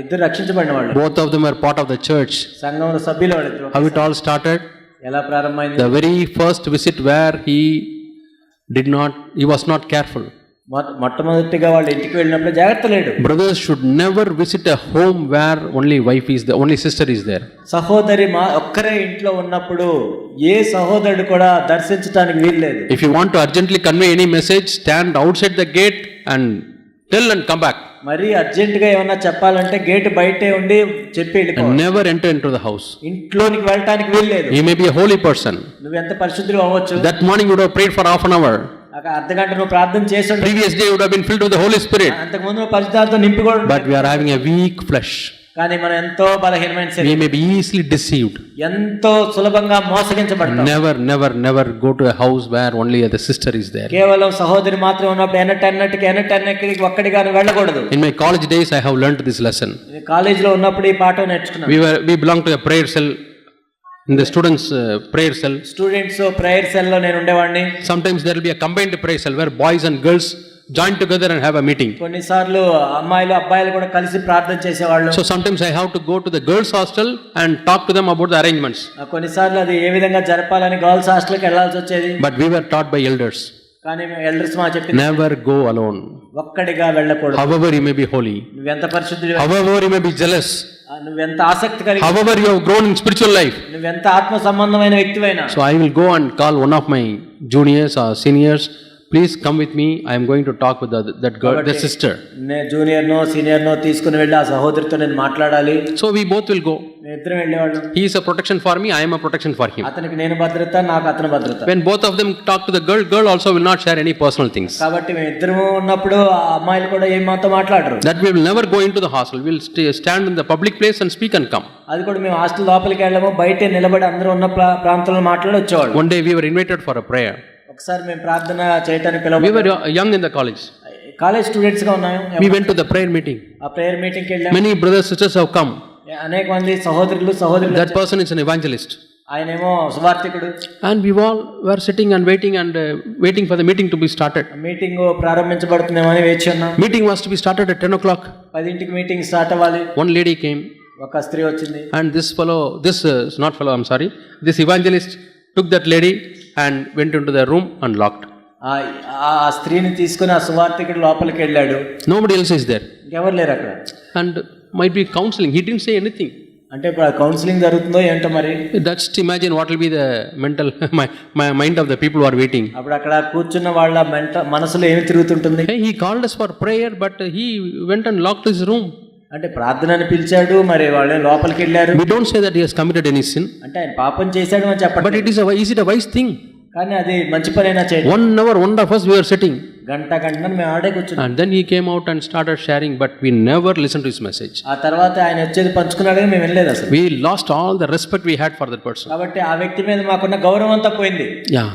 ఇద్దరు రక్షించబడిన వాళ్ళు. Both of them are part of the church. సంఘంలో సభ్యులు వాళ్ళు. How it all started? ఎలా ప్రారంభమైంది? The very first visit where he was not careful. మొట్టమొదటిగా వాళ్ళ ఇంటికి వెళ్ళినప్పుడు జాగ్రత్త లేడు. Brothers should never visit a home where only sister is there. సహోదరి ఒక్కరే ఇంట్లో ఉన్నప్పుడు ఏ సహోదరుడు కూడా దర్శించడానికి వీల్లేదు. If you want to urgently convey any message, stand outside the gate and tell and come back. మరి అర్జెంట్ గా ఏమన్నా చెప్పాలంటే గేట్ బయటే ఉండి చెప్పి వెళ్ళిపోవాలి. Never enter into the house. ఇంట్లోనికి వెళ్ళడానికి వీల్లేదు. You may be a holy person. నువ్వు ఎంత పరిశుద్ధుడు అవ్వచ్చు. That morning you would have prayed for half an hour. అర్ధగంట నువ్వు ప్రార్థన చేసావు. Previous day you would have been filled with the Holy Spirit. అంతకు ముందు పరిశుద్ధాత్మతో నింపి కూడా. But we are having a weak flesh. కానీ మనం ఎంతో బలహీనమైన శరీరం. We may be easily deceived. ఎంతో సులభంగా మోసగించబడతాం. Never go to a house where only the sister is there. కేవలం సహోదరి మాత్రమే ఉన్నప్పుడు ఎన్నటన్నటికి ఒక్కడిగాను వెళ్ళకూడదు. In my college days I have learnt this lesson. కాలేజీలో ఉన్నప్పుడు ఈ పాఠం నేర్చుకున్నాను. We belong to a prayer cell. In the students prayer cell. Prayer cell లో నేను ఉండేవాడిని. Sometimes there will be a combined prayer cell where boys and girls join together and have a meeting. కొన్నిసార్లు అమ్మాయిలు అబ్బాయిలు కూడా కలిసి ప్రార్థన చేసేవాళ్ళు. So sometimes I have to go to the girls hostel and talk to them about the arrangements. కొన్నిసార్లు అది ఏ విధంగా జరపాలని గర్ల్స్ హాస్టల్కి వెళ్ళాల్సి వచ్చేది. But we were taught by elders. కానీ ఎల్డర్స్ మా చెప్పింది never go alone. ఒక్కడిగా వెళ్ళకూడదు. However you may be holy. నువ్వెంత పరిశుద్ధుడివి. However you may be jealous. నువ్వెంత ఆసక్తి కలిగి. However you have grown in spiritual life. నువ్వెంత ఆత్మ సంబంధమైన వ్యక్తివైనా. So I will go and call one of my juniors or seniors. Please come with me. I am going to talk with that girl, the sister. నేను junior no senior no తీసుకుని వెళ్ళి ఆ సహోదరితో నేను మాట్లాడాలి. So we both will go. మేమిద్దరం వెళ్ళేవాళ్ళం. He is a protection for me. I am a protection for him. అతనికి నేను భద్రత, నాకు అతను భద్రత. When both of them talk to the girl also will not share any personal things. కాబట్టి మేమిద్దరము ఉన్నప్పుడు ఆ అమ్మాయిలు కూడా ఏం మాతో మాట్లాడరు. That we will never go into the hostel. We will stand in the public place and speak and come. అది కూడా మేము హాస్టల్ లోపలికి వెళ్ళము, బయటే నిలబడి అందరూ ఉన్న ప్రాంతంలో మాట్లాడి వచ్చేవాళ్ళం. One day we were invited for a prayer. ఒకసారి మేము ప్రార్థన చేయడానికి పిలవబడ్డాము. We were young in the college. College students గా ఉన్నాము. We went to the prayer meeting. ఆ ప్రేయర్ మీటింగ్ కి వెళ్ళాము. Many brothers sisters have come. అనేక మంది సహోదరులు సహోదరులు. That person is an evangelist. ఆయనేమో సువార్థికుడు. And we all were sitting and waiting for the meeting to be started. Meeting ప్రారంభించబడుతుందేమని వేచి ఉన్నాం. Meeting was to be started at 10 o'clock. 10కి meeting start అవ్వాలి. One lady came. ఒక స్త్రీ వచ్చింది. And this evangelist took that lady and went into the room and locked. ఆ స్త్రీని తీసుకుని ఆ సువార్థికుడు లోపలికి వెళ్ళాడు. Nobody else is there. ఎవరు లేరు అక్కడ. And might be counseling. He didn't say anything. అంటే ఇప్పుడు కౌన్సిలింగ్ జరుగుతుందో ఏంటో మరి. Just imagine what will be the mental mind of the people who are waiting. అప్పుడు అక్కడ కూర్చున్న వాళ్ళ మనసులో ఏమి తిరుగుతుంటుంది. Hey, he called us for prayer, but he went and locked his room. అంటే ప్రార్థనని పిలిచాడు, మరి వాళ్ళే లోపలికి వెళ్ళారు. We don't say that he has committed any sin. అంటే ఆయన పాపం చేశాడు అని చెప్పండి. But is it a wise thing? కానీ అది మంచి పనైనా చేయండి. 1 hour, 1.5 hours we were sitting. గంటన్నర మేము ఆడే కూర్చున్నాం. And then he came out and started sharing, but we never listened to his message. ఆ తర్వాత ఆయన వచ్చేది పంచుకున్నాడు కానీ మేము వెళ్ళలేదు అసలు. We lost all the respect we had for that person. కాబట్టి ఆ వ్యక్తి మీద మాకున్న గౌరవం అంతా పోయింది. Yeah,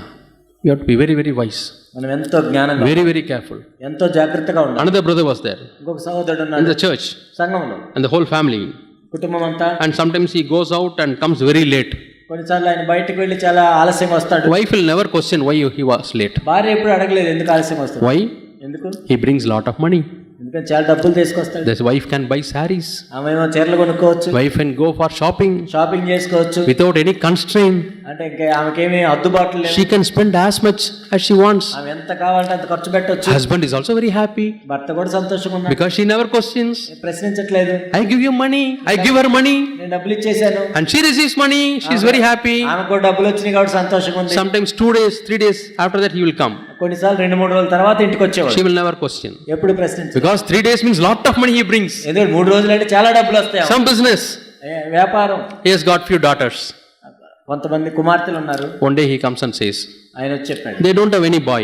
you have to be very, very wise. మనం ఎంతో జ్ఞానంగా, very, very careful. ఎంతో జాగ్రత్తగా ఉండాలి. Another brother was there. ఇంకొక సహోదరుడు ఉన్నాడు in the church, సంఘంలో, and the whole family. కుటుంబం అంతా. And sometimes he goes out and comes very late. కొన్నిసార్లు ఆయన బయటకు వెళ్ళి చాలా ఆలస్యంగా వస్తాడు. Wife will never question why he was late. భార్య ఎప్పుడు అడగలేదు ఎందుకు ఆలస్యం వస్తాడు. Why? ఎందుకు? He brings lot of money. ఎందుకంటే చాలా డబ్బులు తీసుకొస్తాడు. This wife can buy sarees. ఆమె ఏమో చీరలు కొనుక్కోవచ్చు. Wife can go for shopping చేసుకోవచ్చు without any constraint. అంటే ఇంకా ఆమెకేమీ అద్దుబాట్లు లేవు. She can spend as much as she wants. ఆమె ఎంత కావాలంటే అంత ఖర్చు పెట్టొచ్చు. Husband is also very happy. భర్త కూడా సంతోషంగా ఉన్నాడు. Because she never questions. ప్రశ్నించట్లేదు. I give you money. I give her money. నేను డబ్బులు ఇచ్చేసాను. And she receives money. She is very happy. ఆమెకు కూడా డబ్బులు వచ్చినాయి కాబట్టి సంతోషంగా ఉంది. Sometimes 2 days, 3 days after that he will come. కొన్నిసార్లు 2-3 రోజుల తర్వాత ఇంటికి వచ్చేవాడు. She will never question. ఎప్పుడు ప్రశ్నించదు. Because 3 days means lot of money he brings. ఎందుకంటే 3 రోజులు అంటే చాలా డబ్బులు వస్తాయి. Some business. వ్యాపారం. He has got few daughters. కొంతమంది కుమార్తెలు ఉన్నారు. One day he comes and says, ఆయన వచ్చి చెప్పాడు, they don't have any boy.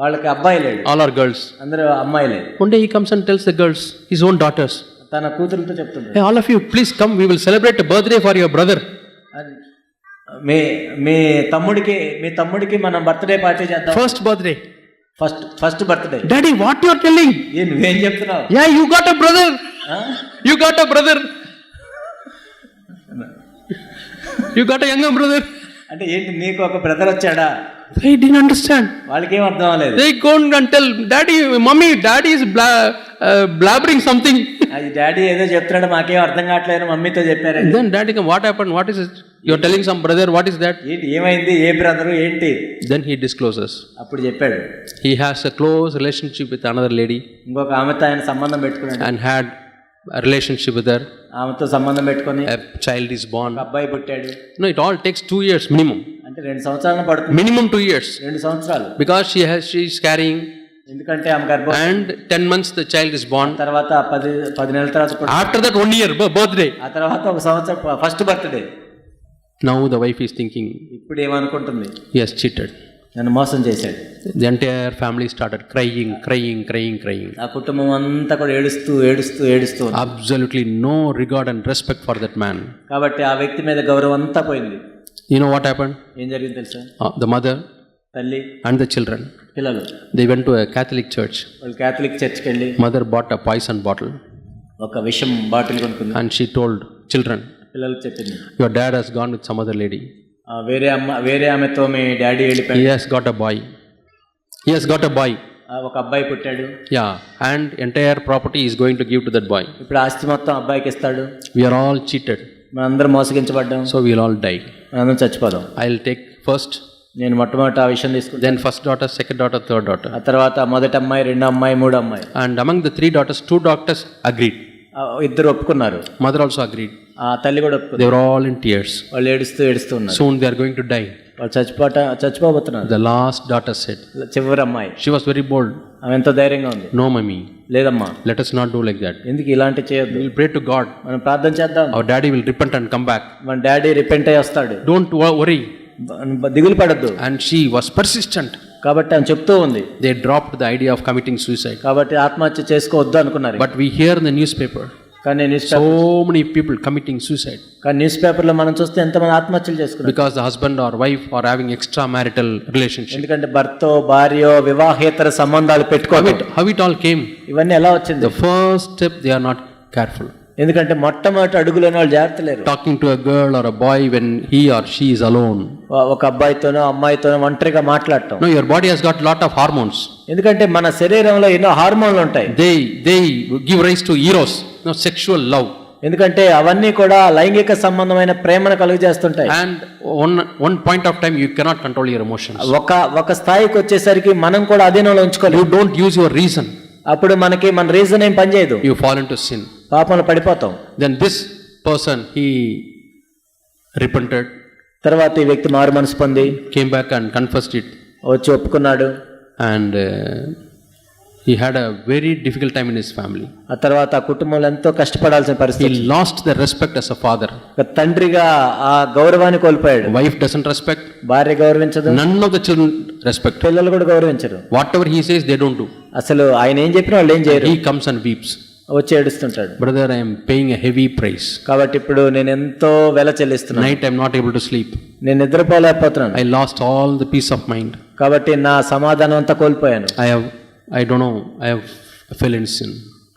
వాళ్ళకి అబ్బాయి లేడు. All are girls. అందరూ అమ్మాయిలే. One day he comes and tells the girls, his own daughters, తన కూతురులతో చెప్తున్నాడు, hey, all of you please come, we will celebrate a birthday for your brother. మీ తమ్ముడికి మనం birthday party చేద్దాం. First birthday. First birthday. Daddy, what you are telling? నువ్వేం చెప్తున్నావు? Yeah, you got a brother. You got a brother. You got a younger brother. అంటే ఏంటి, నీకు ఒక brother వచ్చాడా? They didn't understand. వాళ్ళకి ఏం అర్థం అవ్వలేదు. They go and tell daddy, mommy, daddy is blabbering something. అది డాడీ ఏదో చెప్తున్నాడు, మాకేం అర్థం కావట్లేదు, మమ్మీతో చెప్పారు. Then daddy come, what happened? What is it? You are telling some brother, what is that? ఏంటి, ఏమైంది, ఏ బ్రదరు ఏంటి? Then he discloses. అప్పుడు చెప్పాడు, he has a close relationship with another lady. ఇంకొక ఆమెతో ఆయన సంబంధం పెట్టుకున్నాడు. And had a relationship with her. ఆమెతో సంబంధం పెట్టుకొని a child is born. అబ్బాయి పుట్టాడు. No, it all takes 2 years minimum. అంటే 2 సంవత్సరాలు పడుతుంది. Minimum 2 years. 2 సంవత్సరాలు. Because she is carrying. ఎందుకంటే ఆమె గర్భం. And 10 months the child is born. తర్వాత 10 నెలల తర్వాత. After that 1 year birthday. ఆ తర్వాత 1 సంవత్సరం first birthday. Now the wife is thinking, ఇప్పుడు ఏమనుకుంటుంది, he has cheated. నన్ను మోసం చేశాడు. The entire family started crying. ఆ కుటుంబం అంతా కూడా ఏడుస్తూ. Absolutely no regard and respect for that man. కాబట్టి ఆ వ్యక్తి మీద గౌరవం అంతా పోయింది. You know what happened? ఏం జరిగింది తెలుసా? The mother, తల్లి and the children, పిల్లలు, they went to a Catholic church. వాళ్ళు క్యాథలిక్ చర్చ్కి వెళ్ళి Mother bought a poison bottle. ఒక విషం bottle కొనుక్కుంది. And she told children, పిల్లలకు చెప్పింది, your dad has gone with some other lady. వేరే ఆమెతో మీ డాడీ వెళ్ళిపోయాడు. He has got a boy. ఒక అబ్బాయి పుట్టాడు. Yeah, and entire property is going to give to that boy. ఇప్పుడు ఆస్తి మొత్తం అబ్బాయికి ఇస్తాడు. We are all cheated. మనందరం మోసగించబడ్డాం. So we will all die. మనందరం చచ్చిపోదాం. I'll take first. నేను మొట్టమొదటి ఆ విషయం తీసుకుంటాను. Then first daughter, second daughter, third daughter. ఆ తర్వాత మొదటి అమ్మాయి, రెండో అమ్మాయి, మూడో అమ్మాయి. And among the 3 daughters, 2 daughters agreed. ఇద్దరు ఒప్పుకున్నారు. Mother also agreed. ఆ తల్లి కూడా ఒప్పుకుంది. They were all in tears. వాళ్ళు ఏడుస్తూ ఉన్నారు. Soon they are going to die. వాళ్ళు చచ్చిపోబోతున్నారు. The last daughter said, చివరి అమ్మాయి, she was very bold. ఆమె ఎంతో ధైర్యంగా ఉంది. No mummy, లేదమ్మా, let us not do like that. ఎందుకు ఇలాంటి చేయొద్దు. We will pray to God. మనం ప్రార్థన చేద్దాం. Our daddy will repent and come back. మన డాడీ రిపెంట్ అయ్యి వస్తాడు. Don't worry. దిగులు పడద్దు. And she was persistent. కాబట్టి ఆమె చెప్తూ ఉంది. They dropped the idea of committing suicide. కాబట్టి ఆత్మహత్య చేసుకోవద్దు అనుకున్నారు. But we hear in the newspaper, కానీ so many people committing suicide. కానీ న్యూస్ పేపర్లో మనం చూస్తే ఎంతమంది ఆత్మహత్యలు చేసుకున్నారు. Because the husband or wife are having extramarital relationship. ఎందుకంటే భర్తో భార్యో వివాహేతర సంబంధాలు పెట్టుకోవడం. How it all came? ఇవన్నీ ఎలా వచ్చింది? The first step, they are not careful. ఎందుకంటే మొట్టమొదటి అడుగులోనే వాళ్ళు జాగ్రత్త లేరు. Talking to a girl or a boy when he or she is alone. ఒక అబ్బాయితోనో అమ్మాయితోనో ఒంటరిగా మాట్లాడటం. No, your body has got lot of hormones. ఎందుకంటే మన శరీరంలో ఎన్నో హార్మోన్లు ఉంటాయి. They give rise to eros, no, sexual love. ఎందుకంటే అవన్నీ కూడా లైంగిక సంబంధమైన ప్రేమను కలుగజేస్తుంటాయి. And one point of time you cannot control your emotions. ఒక స్థాయికి వచ్చేసరికి మనం కూడా అధీనంలో ఉంచుకోలేము. You don't use your reason. అప్పుడు మనకి మన రీజన్ ఏం పనిచేయదు. You fall into sin. పాపంలో పడిపోతాం. Then this person, he repented, తర్వాత ఈ వ్యక్తి మారు మనసు పొంది came back and confessed it, వచ్చి ఒప్పుకున్నాడు. and he had a very difficult time in his family. ఆ తర్వాత ఆ కుటుంబంలో ఎంతో కష్టపడాల్సిన పరిస్థితి. He lost the respect as a father. ఒక తండ్రిగా ఆ గౌరవాన్ని కోల్పోయాడు. Wife doesn't respect. భార్య గౌరవించదు. None of the children respect. పిల్లలు కూడా గౌరవించరు. Whatever he says, they don't do. అసలు ఆయన ఏం చెప్పినా వాళ్ళు ఏం చేయరు. He comes and weeps. వచ్చి ఏడుస్తుంటాడు. Brother, I am paying a heavy price. కాబట్టి ఇప్పుడు నేను ఎంతో వెల చెల్లిస్తున్నాను. Night I am not able to sleep. నేను నిద్రపోలేకపోతున్నాను. I lost all the peace of mind. కాబట్టి నా సమాధానం అంతా కోల్పోయాను. I don't know, I have fell in sin.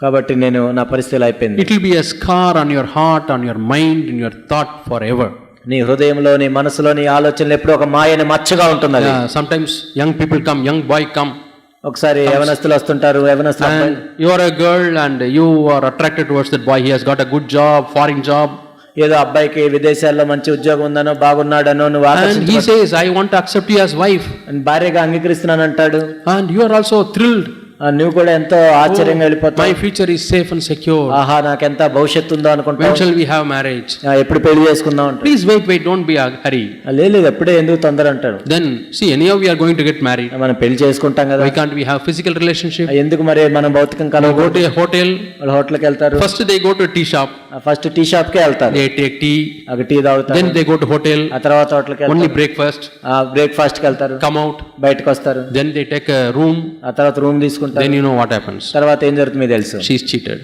కాబట్టి నేను నా పరిస్థితి అయిపోయింది. It will be a scar on your heart, on your mind, in your thought forever. నీ హృదయంలో, నీ మనసులో, నీ ఆలోచనలు ఎప్పుడూ ఒక మాయని మచ్చగా ఉంటుంది. Sometimes young people come, young boy come. ఒకసారి యవనస్తులు వస్తుంటారు. And you are a girl and you are attracted towards that boy. He has got a good job, foreign job. ఏదో అబ్బాయికి విదేశాల్లో మంచి ఉద్యోగం ఉందనో బాగున్నాడనో నువ్వు and he says, I want to accept you as wife. భార్యగా అంగీకరిస్తున్నాను అంటాడు. And you are also thrilled. నువ్వు కూడా ఎంతో ఆశ్చర్యంగా వెళ్ళిపోతావు. My future is safe and secure. ఆహా, నాకెంత భవిష్యత్తు ఉందో అనుకుంటావు. When shall we have marriage? ఎప్పుడు పెళ్లి చేసుకుందాం అంటాడు. Please wait, don't be a hurry. లేదు, ఎప్పుడే ఎందుకు తొందర అంటాడు. Then see, anyhow we are going to get married. మనం పెళ్లి చేసుకుంటాం కదా. Why can't we have physical relationship? ఎందుకు మరి మనం భౌతికం కలవ. Go to a hotel. వాళ్ళు హోటల్కి వెళ్తారు. First they go to a tea shop. First tea shop కే వెళ్తారు. They take tea. అక్కడ టీ తాగుతారు. Then they go to hotel. ఆ తర్వాత హోటల్కి వెళ్తారు. Only breakfast. బ్రేక్ఫాస్ట్ కి వెళ్తారు. Come out. బయటకు వస్తారు. Then they take a room. ఆ తర్వాత రూమ్ తీసుకుంటారు. Then you know what happens. తర్వాత ఏం జరుగుతుంది మీకు తెలుసు. She is cheated.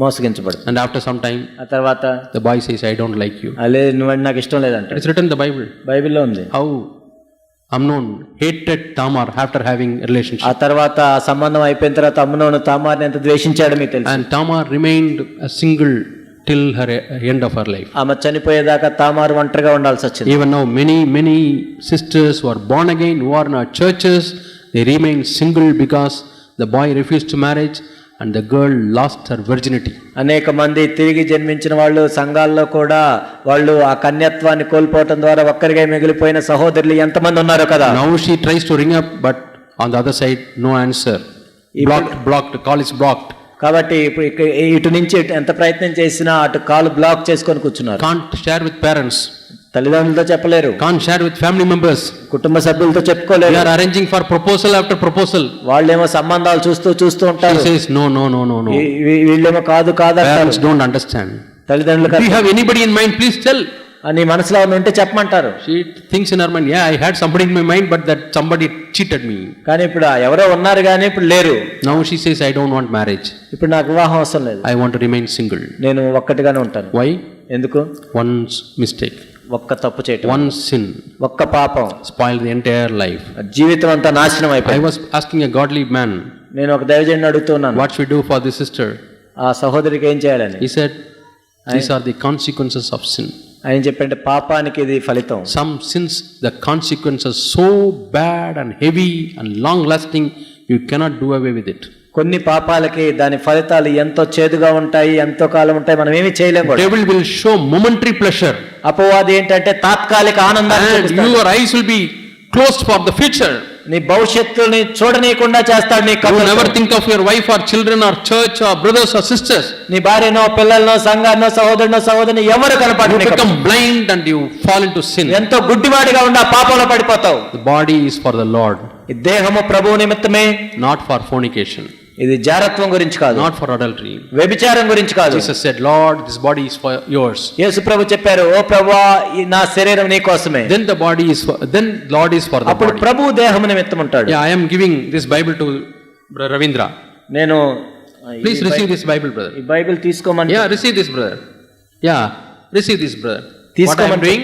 మోసగించబడు. And after some time, ఆ తర్వాత the boy says, I don't like you. అలే నువ్వు నాకు ఇష్టం లేదంటాడు. It's written in the Bible. బైబిల్లో ఉంది. How Amnon hated Tamar after having a relationship. ఆ తర్వాత ఆ సంబంధం అయిపోయిన తర్వాత అమ్నోను తామార్ని ఎంత ద్వేషించాడో మీకు తెలుసు. And Tamar remained a single till her end of her life. ఆమె చనిపోయేదాకా తామారు ఒంటరిగా ఉండాల్సి వచ్చింది. Even now many sisters who are born again, who are in our churches, they remain single because the boy refused to marriage and the girl lost her virginity. అనేక మంది తిరిగి జన్మించిన వాళ్ళు సంఘాల్లో కూడా వాళ్ళు ఆ కన్యత్వాన్ని కోల్పోవటం ద్వారా ఒక్కరిగా మిగిలిపోయిన సహోదరులు ఎంతమంది ఉన్నారో కదా. Now she tries to ring up, but on the other side no answer. Blocked, call is blocked. కాబట్టి ఇప్పుడు ఇటు నుంచి ఎంత ప్రయత్నం చేసినా అటు కాల్ బ్లాక్ చేసుకొని కూర్చున్నారు. Can't share with parents. తల్లిదండ్రులతో చెప్పలేరు. Can't share with family members. కుటుంబ సభ్యులతో చెప్పుకోలేరు. They are arranging for proposal after proposal. వాళ్ళేమో సంబంధాలు చూస్తూ ఉంటారు. She says no. వీళ్ళేమో కాదు Parents don't understand. తల్లిదండ్రులు do you have anybody in mind? Please tell. అని మనసులో ఉంటే చెప్పమంటారు. She thinks in her mind, yeah, I had somebody in my mind, but that somebody cheated me. కానీ ఇప్పుడు ఎవరో ఉన్నారు కానీ ఇప్పుడు లేరు. Now she says, I don't want marriage. ఇప్పుడు నాకు వివాహం అవసరం లేదు. I want to remain single. నేను ఒక్కటిగానే ఉంటాను. Why? ఎందుకు? One mistake. ఒక్క తప్పు చేయటం. One sin. ఒక్క పాపం spoiled the entire life. జీవితం అంతా నాశనం అయిపోయింది. I was asking a godly man. నేను ఒక దైవజనుడిని అడుగుతున్నాను. What should we do for this sister? ఆ సహోదరికి ఏం చేయాలని. He said, these are the consequences of sin. ఆయన చెప్పంటే పాపానికి ఇది ఫలితం. Some sins, the consequences so bad and heavy and long lasting, you cannot do away with it. కొన్ని పాపాలకి దాని ఫలితాలు ఎంతో చేదుగా ఉంటాయి, ఎంతో కాలం ఉంటాయి, మనం ఏమీ చేయలేము. Devil will show momentary pleasure. అపవాది ఏంటంటే తాత్కాలిక ఆనందాన్ని చూపిస్తాడు. Your eyes will be closed for the future. నీ భవిష్యత్తుని చూడనీయకుండా చేస్తాడు. నీ You never think of your wife or children or church or brothers or sisters. నీ భార్యనో పిల్లలనో సంఘాన్నో సహోదరుని ఎవరు కనపడరు. You become blind and you fall into sin. ఎంతో గుడ్డివాడిగా ఉండి ఆ పాపంలో పడిపోతావు. The body is for the Lord. ఈ దేహము ప్రభువు నిమిత్తమే. Not for fornication. ఇది జారత్వం గురించి కాదు. Not for adultery. వ్యభిచారం గురించి కాదు. Jesus said, Lord, this body is for yours. యేసు ప్రభు చెప్పారు, ఓ ప్రభువా నా శరీరం నీ కోసమే. Then the body is for, then Lord is for the అప్పుడు body. ప్రభు దేహము నిమిత్తం ఉంటాడు. Yeah, I am giving this Bible to Brother Ravindra. నేను Please receive this Bible, brother. ఈ బైబిల్ తీసుకోమని. Yeah, receive this, brother. Yeah, receive this, brother. What I am తీసుకోమని. doing?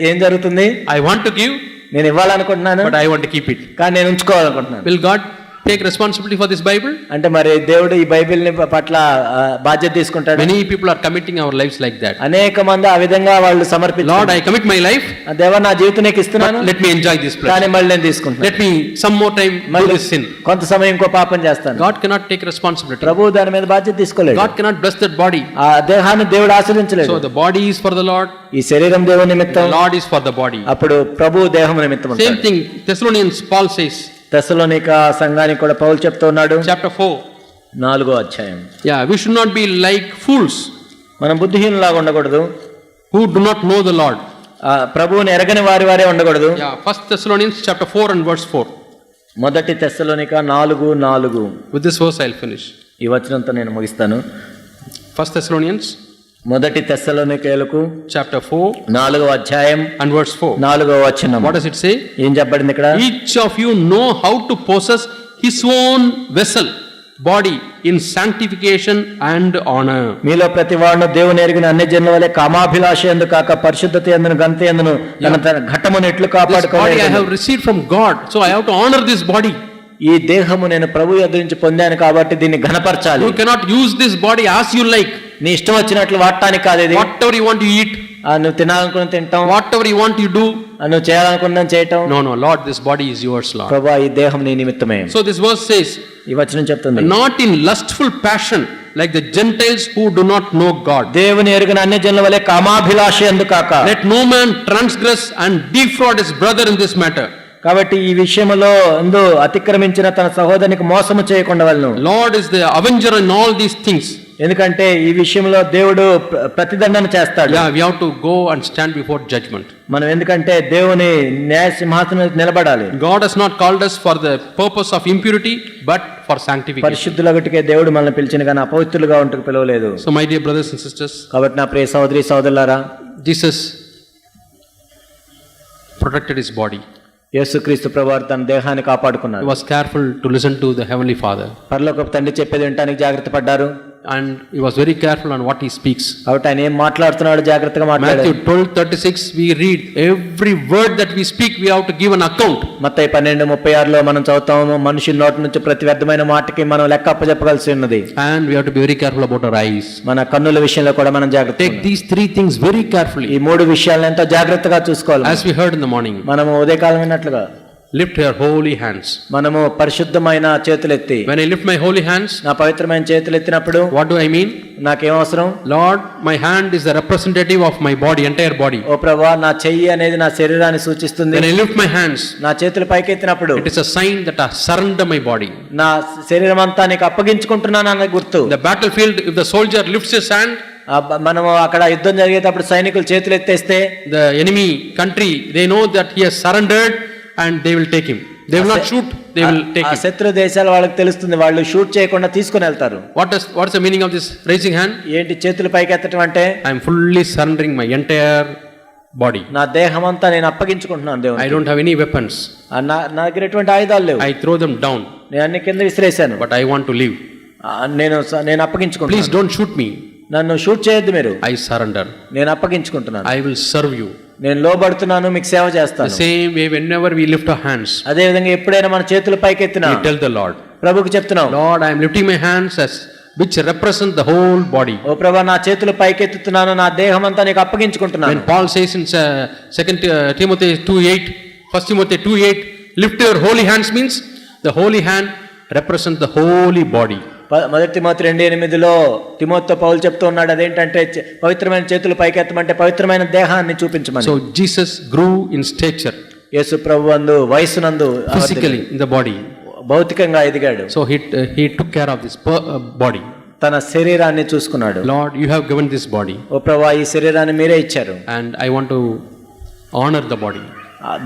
ఏం జరుగుతుంది? I want to give, నేను ఇవ్వాలనుకుంటున్నాను, but I want to keep it. కానీ నేను ఉంచుకోవాలనుకుంటున్నాను. Will God take responsibility for this Bible? అంటే మరి దేవుడు ఈ బైబిల్ని పట్ల బాధ్యత తీసుకుంటాడు. Many people are committing our lives like that. అనేక మంది ఆ విధంగా వాళ్ళు సమర్పించారు. Lord, I commit my life. దేవా నా జీవితం నీకు ఇస్తున్నాను. Let me enjoy this pleasure. కానీ మళ్ళీ నేను తీసుకుంటాను. Let me some more time do this sin. కొంత సమయం ఇంకో పాపం చేస్తాను. God cannot take responsibility. ప్రభువు దాని మీద బాధ్యత తీసుకోలేడు. God cannot bless that body. ఆ దేహాన్ని దేవుడు ఆశీర్వదించలేడు. So the body is for the Lord. ఈ శరీరం దేవుని నిమిత్తం, The Lord is for the body. అప్పుడు ప్రభువు దేహం నిమిత్తం. Same thing Thessalonians Paul says. తెస్సలోనిక సంఘానికి కూడా పౌలు చెప్తూ ఉన్నాడు. Chapter 4. 4వ అధ్యాయం. Yeah, we should not be like fools మనం బుద్ధిహీనులాగా ఉండకూడదు. who do not know the Lord. ప్రభువుని ఎరగని వారే ఉండకూడదు. Yeah, 1 Thessalonians chapter 4 and verse 4. మొదటి తెస్సలోనిక 4:4. With this verse I'll finish. ఈ వచనంతో నేను ముగిస్తాను. 1 Thessalonians మొదటి తెస్సలోనికలకు chapter 4 4వ అధ్యాయం and verse 4. 4వ వచనం. What does it say? ఏం చెప్పబడింది ఇక్కడ? Each of you know how to possess his own vessel, body in sanctification and honor. మీలో ప్రతి వాడును దేవుని ఎరిగిన అన్ని జనుల వలె కామాభిలాష యందు కాక పరిశుద్ధత యందును ఘనత యందును తన ఘట్టమును ఎట్లు This body I కాపాడుకోవాలి. have received from God, so I have to honor this body. ఈ దేహము నేను ప్రభు యొద్ద నుంచి పొందాను కాబట్టి దీన్ని ఘనపరచాలి. You cannot use this body as you like. నీ ఇష్టం వచ్చినట్లు వాడటానికి కాదు ఇది. Whatever you want to eat, నువ్వు తినాలనుకున్న తింటాం, whatever you want you do. నువ్వు చేయాలనుకున్నది చేయటం. No, Lord, this body is yours, Lord. ప్రభువా ఈ దేహం నీ నిమిత్తమే. So this verse says, ఈ వచనం చెప్తుంది, not in lustful passion like the Gentiles who do not know God. దేవుని ఎరుగని అన్ని జనుల వలె కామాభిలాష యందు కాక. Let no man transgress and defraud his brother in this matter. కాబట్టి ఈ విషయంలో అతిక్రమించిన తన సహోదరునికి మోసము చేయకుండా వలను. Lord is the avenger in all these things. ఎందుకంటే ఈ విషయంలో దేవుడు ప్రతిదండన చేస్తాడు. Yeah, we have to go and stand before judgment. మనం ఎందుకంటే దేవుని న్యాయ సింహాసనం మీద నిలబడాలి. God has not called us for the purpose of impurity but for sanctification. పరిశుద్ధులగటికే దేవుడు మనల్ని పిలిచిన కానీ అపవిత్రులుగా ఉంటకు పిలవలేదు. So my dear brothers and sisters, కాబట్టి నా ప్రియ సహోదరి సహోదరులారా, Jesus protected his body. యేసుక్రీస్తు ప్రభువారు తన దేహాన్ని He కాపాడుకున్నారు. was careful to listen to the heavenly Father, పరలోకపు తండ్రి చెప్పేది వినటానికి జాగ్రత్త పడ్డారు. and he was very careful on what he speaks. కాబట్టి ఆయన ఏం మాట్లాడుతున్నాడు జాగ్రత్తగా మాట్లాడారు. Matthew 12:36 we read, every word that we speak we have to give an account. మత్తయి 12:36లో మనం చదువుతాము, మనిషి నోటి నుంచి ప్రతి వ్యర్థమైన మాటకి మనం లెక్క అప్పచెప్పవలసి ఉన్నది. And we have to be very careful about our eyes. మన కన్నుల విషయంలో కూడా మనం జాగ్రత్త. Take these three things very carefully. ఈ మూడు విషయాలను ఎంతో జాగ్రత్తగా చూసుకోవాలి. As we heard in the morning, మనము ఉదయకాలం విన్నట్లుగా lift your holy hands. మనము పరిశుద్ధమైన చేతులెత్తి, When I lift my holy hands, నా పవిత్రమైన చేతులు ఎత్తినప్పుడు what do I mean? నాకేం అవసరం? Lord, my hand is the representative of my body, entire body. ఓ ప్రభువా, నా చెయ్యి అనేది నా శరీరాన్ని సూచిస్తుంది. When I lift my hands, నా చేతులు పైకెత్తినప్పుడు it is a sign that I surrender my body. నా శరీరం అంతా నీకు అప్పగించుకుంటున్నాను అన్న గుర్తు. In the battlefield, if the soldier lifts his hand, మనము అక్కడ యుద్ధం జరిగేటప్పుడు సైనికులు చేతులు ఎత్తేస్తే the enemy country, they know that he has surrendered and they will take him. They will not shoot, they will take him. శత్రు దేశాల వాళ్ళకి తెలుస్తుంది, వాళ్ళు షూట్ చేయకుండా తీసుకొని వెళ్తారు. What's the meaning of this raising hand? ఏంటి చేతులు పైకెత్తడం అంటే? I am fully surrendering my entire body. నా దేహం అంతా నేను అప్పగించుకుంటున్నాను దేవునికి. I don't have any weapons. నా దగ్గర ఎటువంటి ఆయుధాలు లేవు. I throw them down. నేను అన్ని కింద విసిరేశాను. But I want to live. నేను అప్పగించుకుంటున్నాను. Please don't shoot me. నన్ను షూట్ చేయొద్దు మీరు. I surrender. నేను అప్పగించుకుంటున్నాను. I will serve you. నేను లోబడుతున్నాను, మీకు సేవ The చేస్తాను. same way, whenever we lift our hands, అదే విధంగా ఎప్పుడైనా మన చేతులు పైకెత్తినా we tell the Lord, ప్రభువుకి చెప్తున్నాం, Lord, I am lifting my hands as which represent the whole body. ఓ ప్రభువా, నా చేతులు పైకెత్తుతున్నాను, నా దేహం అంతా నీకు అప్పగించుకుంటున్నాను. When Paul says in 2 Timothy 2:8, 1 Timothy 2:8, lift your holy hands, means the holy hand represents the holy body. మొదటి తిమోతి 2:8లో తిమోతితో పౌలు చెప్తూ ఉన్నాడు, అదేంటంటే పవిత్రమైన చేతులు పైకెత్తమంటే పవిత్రమైన దేహాన్ని చూపించమని. So Jesus grew in stature, Yesu ప్రభువందు వయసునందు physically in the body. భౌతికంగా ఎదిగాడు. So he took care of this body. తన శరీరాన్ని చూసుకున్నాడు. Lord, you have given this body, ఓ ప్రభువా, ఈ శరీరాన్ని మీరే ఇచ్చారు. and I want to honor the body.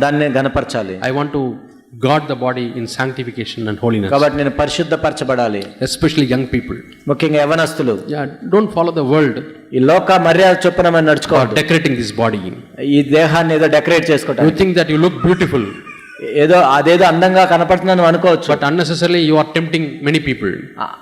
దాన్ని ఘనపరచాలి. I want to guard the body in sanctification and holiness. కాబట్టి నేను పరిశుద్ధపరచబడాలి. Especially young people. ముఖ్యంగా యవనస్తులు. Yeah, don't follow the world. ఈ లోక మర్యాద చొప్పున మనం For నడుచుకోవాలి. decorating this body. ఈ దేహాన్ని ఏదో డెకరేట్ చేసుకోవటం. You think that you look beautiful. ఏదో అదేదో అందంగా కనపడుతుందని అనుకోవచ్చు, but unnecessarily you are tempting many people.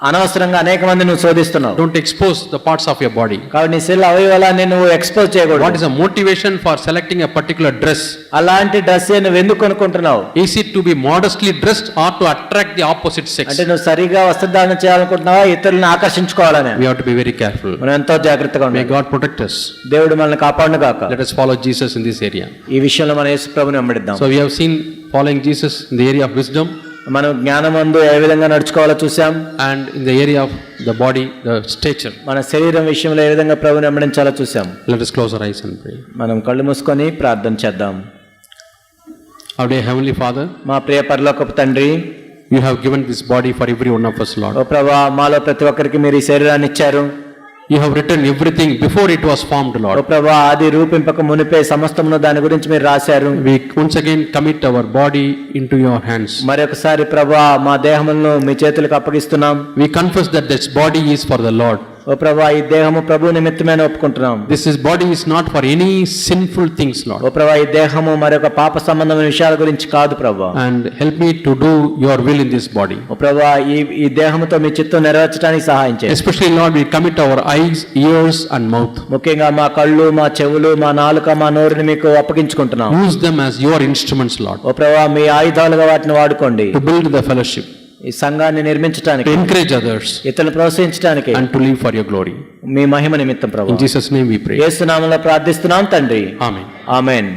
అనవసరంగా అనేక మంది నువ్వు శోధిస్తున్నావు. Don't expose the parts of your body. కాబట్టి నీ శరీర అవయవాలని నువ్వు ఎక్స్పోజ్ చేయకూడదు. What is the motivation for selecting a particular dress? అలాంటి డ్రెస్ నువ్వు ఎందుకు కొనుక్కుంటున్నావు? Is it to be modestly dressed or to attract the opposite sex? అంటే నువ్వు సరిగా వస్త్రధారణ చేయాలనుకుంటున్నావా, ఇతరులను ఆకర్షించుకోవాలని? We have to be very careful. మనం ఎంతో జాగ్రత్తగా May ఉండాలి. God protect us. దేవుడు మనల్ని కాపాడును గాక. Let us follow Jesus in this area. ఈ విషయంలో మన యేసు ప్రభువుని వెంబడిద్దాం. So we have seen following Jesus in the area of wisdom మనం జ్ఞానమందు ఏ విధంగా నడుచుకోవాలో చూసాం, and in the area of the body, the stature. మన శరీరం విషయంలో ఏ విధంగా ప్రభువుని వెంబడించాలో చూసాం. Let us close our eyes and pray. మనం కళ్ళు మూసుకొని ప్రార్థన చేద్దాం. Our dear Heavenly Father, మా ప్రియ పరలోకపు తండ్రి, you have given this body for every one of us, Lord. ఓ ప్రభువా, మాలో ప్రతి ఒక్కరికి మీరు ఈ శరీరాన్ని ఇచ్చారు. You have written everything before it was formed, oh Lord. ప్రభువా, ఆది రూపింపక మునిపే సమస్తమును దాని గురించి మీరు రాశారు. We once again commit our body into your hands. మరొకసారి ప్రభువా, మా దేహములను మీ చేతులకు అప్పగిస్తున్నాం. We confess that this body is for the Lord. ఓ ప్రభువా, ఈ దేహము ప్రభు నిమిత్తమే ఒప్పుకుంటున్నాం. This body is not for any sinful things, Lord. ఓ ప్రభువా, ఈ దేహము మరొక పాప సంబంధమైన విషయాల గురించి కాదు ప్రభువా. And help me to do your will in this body. ఓ ప్రభువా, ఈ దేహముతో మీ చిత్తం నెరవేర్చడానికి సహాయం చేయండి. Especially, Lord, we commit our eyes, ears and mouth. ముఖ్యంగా మా కళ్ళు, మా చెవులు, మా నాలుక, మా నోరుని మీకు అప్పగించుకుంటున్నాం. Use them as your instruments, Lord, ఓ ప్రభువా, మీ ఆయుధాలుగా వాటిని వాడుకోండి. to build the fellowship, ఈ సంఘాన్ని నిర్మించడానికి, to encourage others, ఇతరులను ప్రోత్సహించడానికి, and to live for your glory. మీ మహిమ నిమిత్తం In ప్రభువా. Jesus' name we pray. యేసు నామములో ప్రార్థిస్తున్నాం తండ్రి. Amen. ఆమేన్.